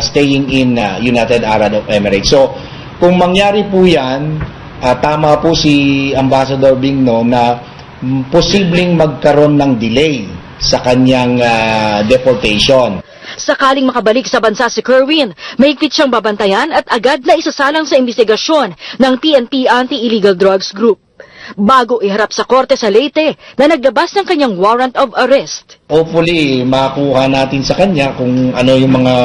staying in United Arab Emirates. So, kung mangyari po yan, tama po si Ambassador Bingno na posibleng magkaroon ng delay sa kanyang deportation. Sakaling makabalik sa bansa si Kerwin, mahigpit siyang babantayan at agad na isasalang sa investigasyon ng PNP Anti-Illegal Drugs Group bago iharap sa korte sa Leyte na naglabas ng kanyang warrant of arrest. Hopefully, makuha natin sa kanya kung ano yung mga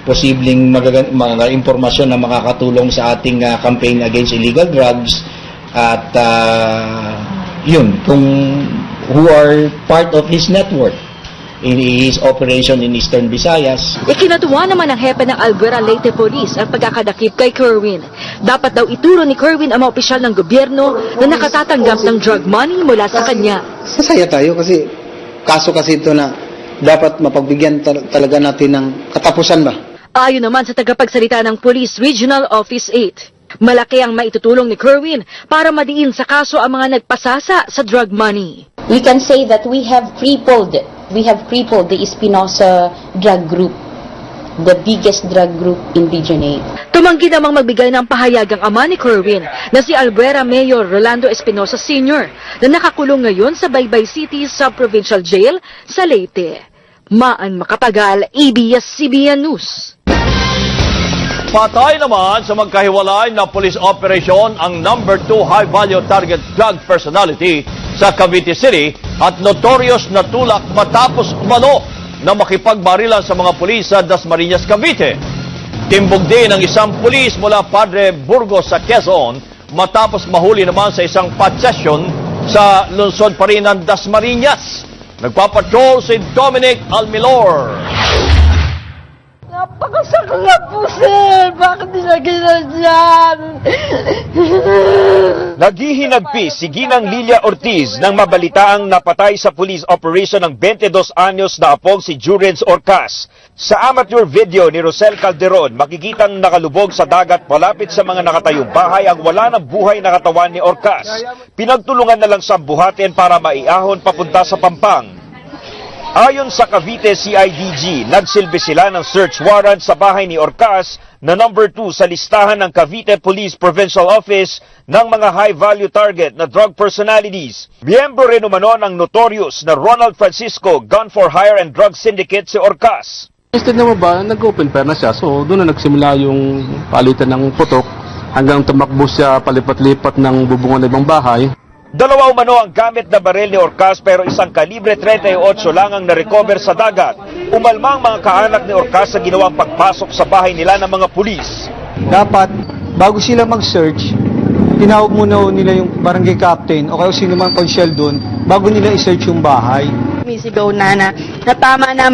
posibleng mga impormasyon na makakatulong sa ating campaign against illegal drugs at yun, kung who are part of his network his operation in Eastern Visayas. Ikinatuwa naman ng hepe ng Alguera Leyte Police ang pagkakadakip kay Kerwin. Dapat daw ituro ni Kerwin ang mga opisyal ng gobyerno na nakatatanggap ng drug money mula sa kanya. Masaya tayo kasi kaso kasi ito na dapat mapagbigyan talaga natin ng katapusan ba? Ayon naman sa tagapagsalita ng Police Regional Office 8, malaki ang maitutulong ni Kerwin para madiin sa kaso ang mga nagpasasa sa drug money. We can say that we have crippled the Espinosa drug group, the biggest drug group in Region 8. Tumanggi namang magbigay ng pahayag ang ama ni Kerwin na si Alguera Mayor Rolando Espinosa Sr. na nakakulong ngayon sa Baybay City Sub-Provincial Jail sa Leyte. Maan Makapagal, ABS-CBN News. Patay naman sa magkahiwalay na police operation ang number 2 high-value target drug personality sa Cavite City at notorious na tulak matapos umano na makipagbarilan sa mga pulis sa Dasmariñas, Cavite. Timbog din ang isang pulis mula Padre Burgos sa Quezon matapos mahuli naman sa isang pot session sa lungsod pa rin ng Dasmariñas. Nagpapatrol si Dominic Almilor. Napakasakal na po, sir! Bakit nilagyan dyan? Naghihinagpis si Ginang Lilia Ortiz nang mabalitaang napatay sa police operation ng 22 anyos na apong si Jurens Orcas. Sa amateur video ni Rosel Calderon, makikitang nakalubog sa dagat palapit sa mga nakatayong bahay ang wala ng buhay na katawan ni Orcas. Pinagtulungan na lang sa buhatin para maiahon papunta sa Pampang. Ayon sa Cavite CIDG, nagsilbi sila ng search warrant sa bahay ni Orcas na number 2 sa listahan ng Cavite Police Provincial Office ng mga high-value target na drug personalities. Miyembro rin umano ng notorious na Ronald Francisco Gun for Hire and Drug Syndicate si Orcas. Instead naman ba, nag-open fair na siya. So doon na nagsimula yung palitan ng putok hanggang tumakbo siya palipat-lipat ng bubungan ng ibang bahay. Dalawa umano ang gamit na baril ni Orcas pero isang kalibre 38 lang ang na-recover sa dagat. Umalma ang mga kaanak ni Orcas sa ginawang pagpasok sa bahay nila ng mga pulis. Dapat, bago sila mag-search, tinawag muna nila yung barangay captain o kaya sino man consyal doon bago nila i-search yung bahay. Misigaw na tama na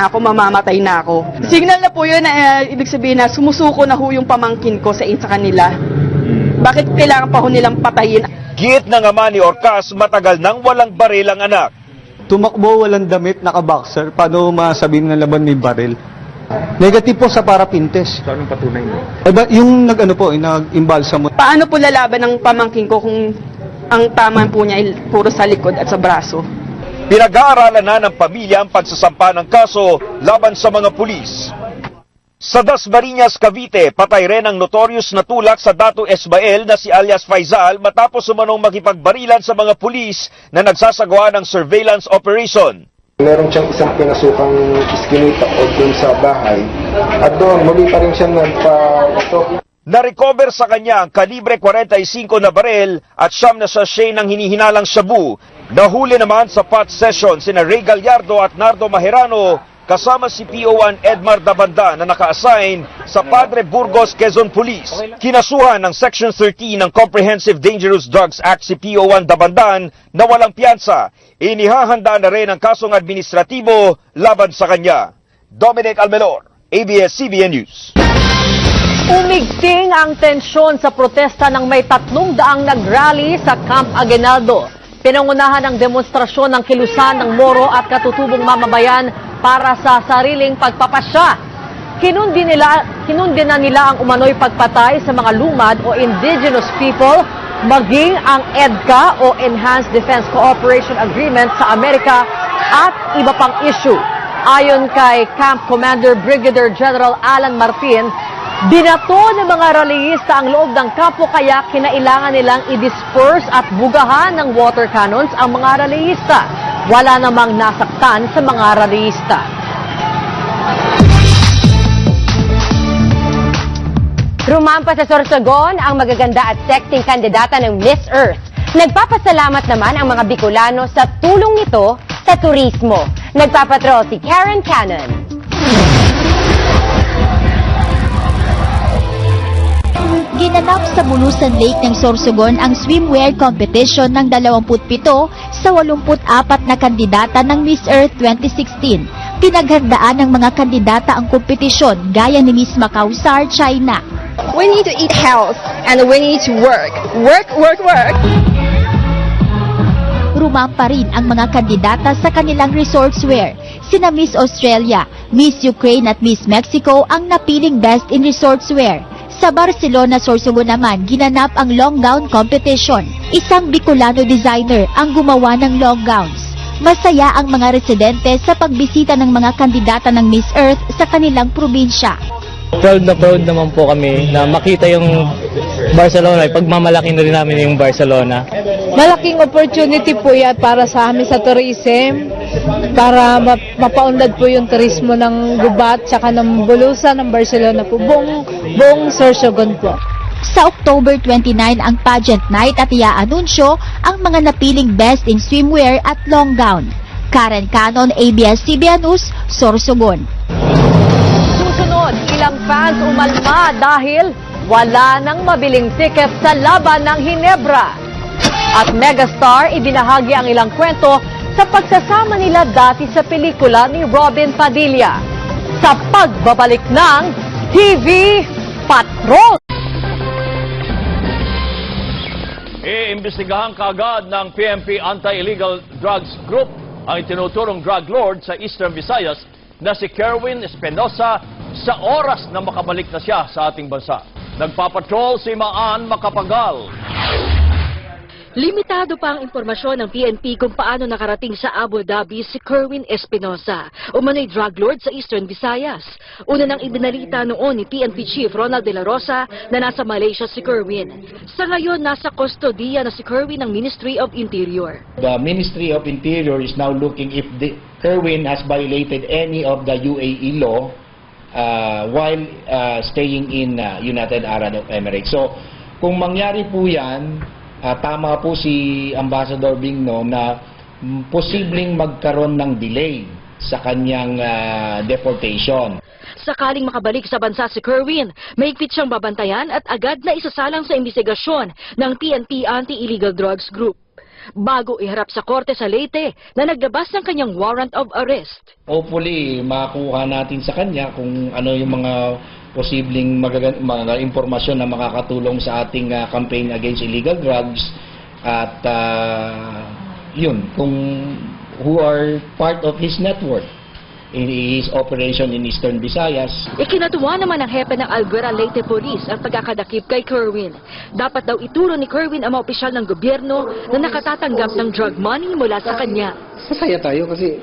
ako, mamamatay na ako. Signal na po yun na ibig sabihin na sumusuko na ho yung pamangkin ko sa kanila. Bakit kailangan pa ho nilang patayin? Giit ng ama ni Orcas, matagal nang walang baril ang anak. Tumakbo, walang damit, naka-boxer. Paano masabihin na laban may baril? Negative po sa parapintes. Anong patunay mo? Yung nag-imbalsa mo. Paano po lalaban ng pamangkin ko kung ang tama po niya ay puro sa likod at sa braso? Pinag-aaralan na ng pamilya ang pagsasampa ng kaso laban sa mga pulis. Sa Dasmariñas, Cavite, patay rin ang notorious na tulak sa Dato Esmael na si alias Faizal matapos umanong makipagbarilan sa mga pulis na nagsasagawa ng surveillance operation. Meron siyang isang pinasukang iskinita o dun sa bahay at doon muli pa rin siyang nagpa-ito. Na-recover sa kanya ang kalibre 45 na baril at siyam na sachet ng hinihinalang shabu. Nahuli naman sa pot session sina Ray Gallardo at Nardo Maherano kasama si PO1 Edmar Dabanda na naka-assign sa Padre Burgos, Quezon Police. Kinasuhan ng Section 13 ng Comprehensive Dangerous Drugs Act si PO1 Dabandan na walang piyansa. Inihahanda na rin ang kasong administratibo laban sa kanya. Dominic Almelor, ABS-CBN News. Umigting ang tensyon sa protesta ng may 300 nag-rally sa Camp Aguinaldo. Pinangunahan ng demonstrasyon ng kilusan ng Moro at katutubong mamamayan para sa sariling pagpapasya. Kinundi na nila ang umano'y pagpatay sa mga lumad o indigenous people, maging ang EDCA o Enhanced Defense Cooperation Agreement sa Amerika at iba pang issue. Ayon kay Camp Commander Brigadier General Alan Martin, binato ng mga rallyista ang loob ng kampo kaya kinailangan nilang i-disperse at bugahan ng water cannons ang mga rallyista. Wala namang nasaktan sa mga rallyista. Rumampa sa Sorsogon ang magaganda at sexing kandidata ng Miss Earth. Nagpapasalamat naman ang mga Bicolano sa tulong nito sa turismo. Nagpapatrol si Karen Cannon. Ginanap sa Bulusan Lake ng Sorsogon ang swimwear competition ng 27 sa 84 na kandidata ng Miss Earth 2016. Pinaghandaan ng mga kandidata ang kompetisyon gaya ni Miss Macau Sar, China. We need to eat health and we need to work. Work, work, work. Rumampa rin ang mga kandidata sa kanilang resortswear. Sina Miss Australia, Miss Ukraine at Miss Mexico ang napiling best in resortswear. Sa Barcelona, Sorsogon naman, ginanap ang long gown competition. Isang Bicolano designer ang gumawa ng long gowns. Masaya ang mga residente sa pagbisita ng mga kandidata ng Miss Earth sa kanilang probinsya. Proud naman po kami na makita yung Barcelona. Pagmamalaki na rin namin yung Barcelona. Malaking opportunity po yan para sa amin sa tourism, para mapaunlad po yung turismo ng Gubat tsaka ng Bulusan ng Barcelona po, buong Sorsogon po. Sa October 29 ang pageant night at iaanunsyo ang mga napiling best in swimwear at long gown. Karen Canon, ABS-CBN News, Sorsogon. Susunod, ilang fans umalma dahil wala nang mabiling tiket sa laban ng Hinebra. At megastar, ibinahagi ang ilang kwento sa pagsasama nila dati sa pelikula ni Robin Padilla. Sa pagbabalik ng TV Patrol! Iimbestigahan kaagad ng PNP Anti-Illegal Drugs Group ang itinuturong drug lord sa Eastern Visayas na si Kerwin Espinosa sa oras na makabalik na siya sa ating bansa. Nagpapatrol si Maan Macapagal. Limitado pa ang impormasyon ng PNP kung paano nakarating sa Abu Dhabi si Kerwin Espinosa, umano'y drug lord sa Eastern Visayas. Una nang ibinalita noon ni PNP Chief Ronald De La Rosa na nasa Malaysia si Kerwin. Sa ngayon, nasa kustodiya na si Kerwin ng Ministry of Interior. The Ministry of Interior is now looking if Kerwin has violated any of the UAE law while staying in United Arab Emirates. So, kung mangyari po yan, tama po si Ambassador Bingno na posibleng magkaroon ng delay sa kanyang deportation. Sakaling makabalik sa bansa si Kerwin, mahigpit siyang babantayan at agad na isasalang sa investigasyon ng PNP Anti-Illegal Drugs Group. Bago iharap sa korte sa Leyte na naglabas ng kanyang warrant of arrest. Hopefully, makuha natin sa kanya kung ano yung mga posibleng mga impormasyon na makakatulong sa ating campaign against illegal drugs at yun, kung who are part of his network in his operation in Eastern Visayas. Ikinatuwa naman ng hepe ng Alguera Leyte Police ang pagkakadakip kay Kerwin. Dapat daw ituro ni Kerwin ang mga opisyal ng gobyerno na nakatatanggap ng drug money mula sa kanya. Masaya tayo kasi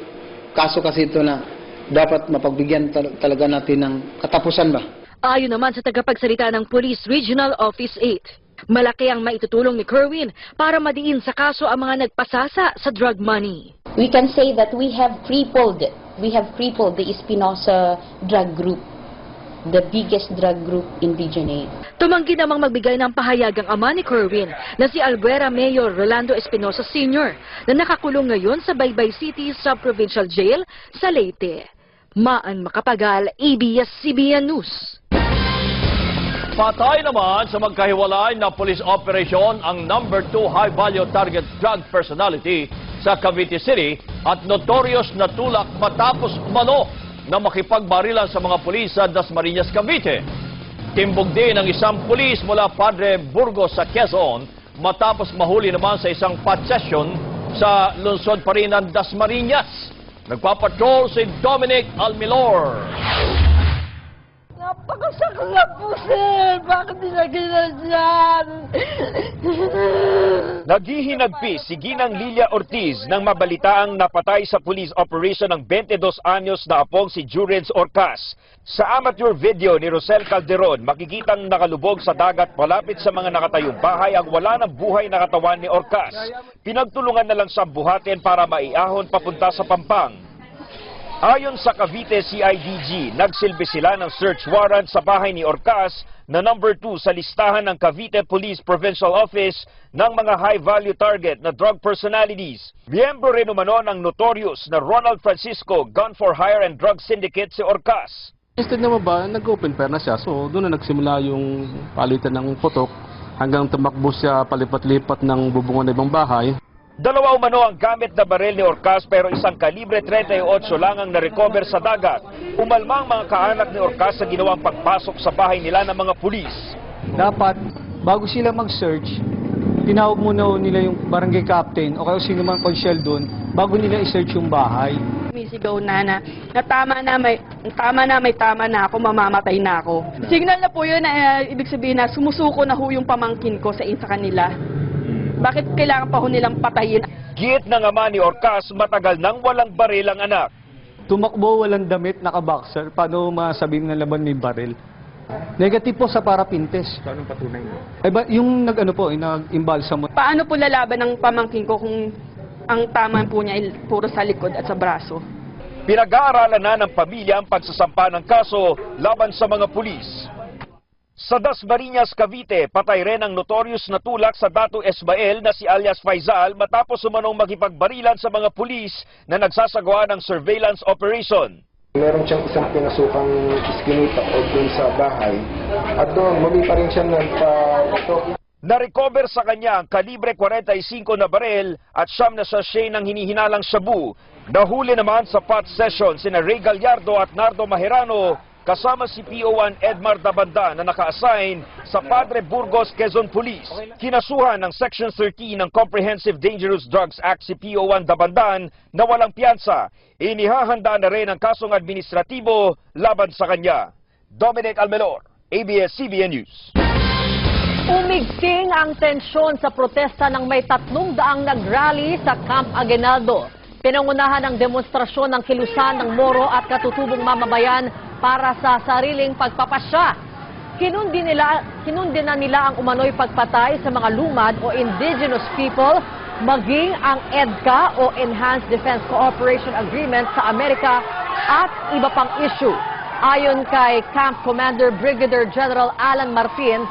kaso kasi ito na dapat mapagbigyan talaga natin ng katapusan ba? Ayon naman sa tagapagsalita ng Police Regional Office 8, malaki ang maitutulong ni Kerwin para madiin sa kaso ang mga nagpasasa sa drug money. We can say that we have crippled the Espinosa drug group, the biggest drug group in Region 8. Tumanggi namang magbigay ng pahayag ang ama ni Kerwin na si Alguera Mayor Rolando Espinosa Sr. na nakakulong ngayon sa Baybay City Sub-Provincial Jail sa Leyte. Maan Macapagal, ABS-CBN News. Patay naman sa magkahiwalay na police operation ang number 2 high-value target drug personality sa Cavite City at notorious na tulak matapos umano na makipagbarilan sa mga pulis sa Dasmariñas, Cavite. Timbog din ang isang pulis mula Padre Burgos sa Quezon matapos mahuli naman sa isang patsesyon sa lungsod pa rin ng Dasmariñas. Nagpapatrol si Dominic Almilor. Napakasakal na po, sir! Bakit nilagyan dyan? Naghihinagpis si Ginang Lilia Ortiz nang mabalitaang napatay sa police operation ng 22 anyos na apong si Jurens Orcas. Sa amateur video ni Rosel Calderon, makikitang nakalubog sa dagat malapit sa mga nakatayong bahay ang wala ng buhay na katawan ni Orcas. Pinagtulungan na lang siyang buhatin para maiahon papunta sa Pampang. Ayon sa Cavite CIDG, nagsilbi sila ng search warrant sa bahay ni Orcas na number 2 sa listahan ng Cavite Police Provincial Office ng mga high-value target na drug personalities. Miyembro rin umano ng notorious na Ronald Francisco Gun for Hire and Drug Syndicate si Orcas. Instead naman ba, nag-open fair na siya. So doon na nagsimula yung palitan ng putok hanggang tumakbo siya palipat-lipat ng bubungan ng ibang bahay. Dalawa umano ang gamit na baril ni Orcas pero isang kalibre 38 lang ang na-recover sa dagat. Umalma ang mga kaanak ni Orcas sa ginawang pagpasok sa bahay nila ng mga pulis. Dapat, bago sila mag-search, tinawag muna nila yung barangay captain o kaya sino man consyal doon bago nila i-search yung bahay. Misigaw na tama na ako, mamamatay na ako. Signal na po yun na ibig sabihin na sumusuko na ho yung pamangkin ko sa kanila. Bakit kailangan pa ho nilang patayin? Giit ng ama ni Orcas, matagal nang walang baril ang anak. Tumakbo, walang damit, naka-boxer. Paano masabihin na laban may baril? Negative po sa parapintes. Anong patunay mo? Yung nag-imbalsa mo. Paano po lalaban ng pamangkin ko kung ang tama po niya ay puro sa likod at sa braso? Pinag-aaralan na ng pamilya ang pagsasampa ng kaso laban sa mga pulis. Sa Dasmariñas, Cavite, patay rin ang notorious na tulak sa Datu Esmael na si alias Faizal matapos umanong makipagbarilan sa mga pulis na nagsasagawa ng surveillance operation. Meron siyang isang pinasukang iskinita o dun sa bahay at doon muli pa rin siya nagpa-ito. Na-recover sa kanya ang kalibre 45 na baril at siyam na sachet ng hinihinalang shabu. Nahuli naman sa pot session sina Ray Gallardo at Nardo Maherano kasama si PO1 Edmar Dabanda na naka-assign sa Padre Burgos, Quezon Police. Kinasuhan ng Section 13 ng Comprehensive Dangerous Drugs Act si PO1 Dabandan na walang piyansa. Inihahanda na rin ang kasong administratibo laban sa kanya. Dominic Almelor, ABS-CBN News. Umigting ang tensyon sa protesta ng may 300 nag-rally sa Camp Aguinaldo. Pinangunahan ng demonstrasyon ng kilusan ng Moro at katutubong mamabayan para sa sariling pagpapasya. Kinundi na nila ang umano'y pagpatay sa mga lumad o indigenous people, maging ang EDCA o Enhanced Defense Cooperation Agreement sa Amerika at iba pang issue. Ayon kay Camp Commander Brigadier General Alan Martin,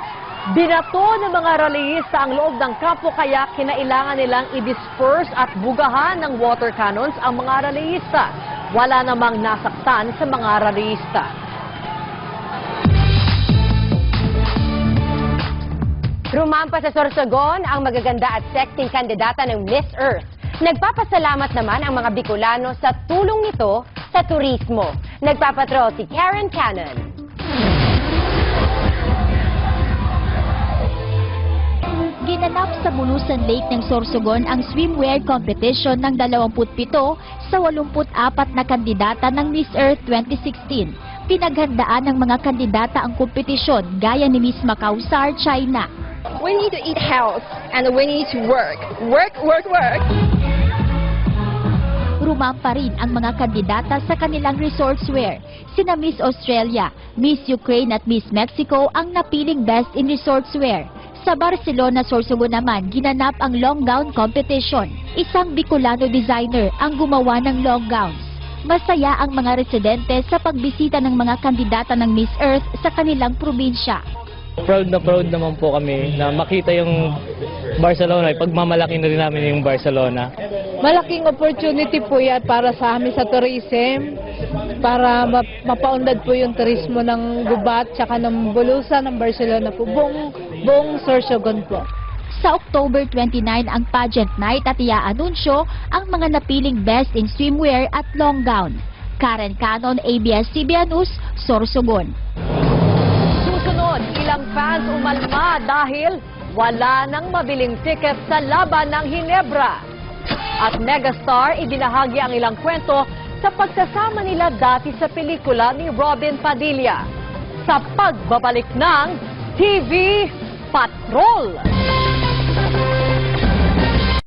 binato ng mga rallyista ang loob ng kampo kaya kinailangan nilang i-disperse at bugahan ng water cannons ang mga rallyista. Wala namang nasaktan sa mga rallyista. Rumampa sa Sorsogon ang magaganda at sexy kandidata ng Miss Earth. Nagpapasalamat naman ang mga Bicolano sa tulong nito sa turismo. Nagpapatrol si Karen Cannon. Ginanap sa Bulusan Lake ng Sorsogon ang swimwear competition ng 27 sa 84 na kandidata ng Miss Earth 2016. Pinaghandaan ng mga kandidata ang kompetisyon gaya ni Miss Macau Sar, China. We need to eat health and we need to work. Work, work, work. Rumampa rin ang mga kandidata sa kanilang resortswear. Sina Miss Australia, Miss Ukraine at Miss Mexico ang napiling best in resortswear. Sa Barcelona, Sorsogon naman, ginanap ang long gown competition. Isang Bicolano designer ang gumawa ng long gowns. Masaya ang mga residente sa pagbisita ng mga kandidata ng Miss Earth sa kanilang probinsya. Proud naman po kami na makita yung Barcelona. Pagmamalaki na rin namin yung Barcelona. Malaking opportunity po yan para sa amin sa tourism, para mapaunlad po yung turismo ng Gubat tsaka ng Bulusan ng Barcelona po, buong Sorsogon po. Sa October 29 ang pageant night at iaanunsyo ang mga napiling best in swimwear at long gown. Karen Cannon, ABS-CBN News, Sorsogon. Susunod, ilang fans umalma dahil wala nang mabiling ticket sa laban ng Hinebra. At megastar, ibinahagi ang ilang kwento sa pagsasama nila dati sa pelikula ni Robin Padilla. Sa pagbabalik ng TV Patrol.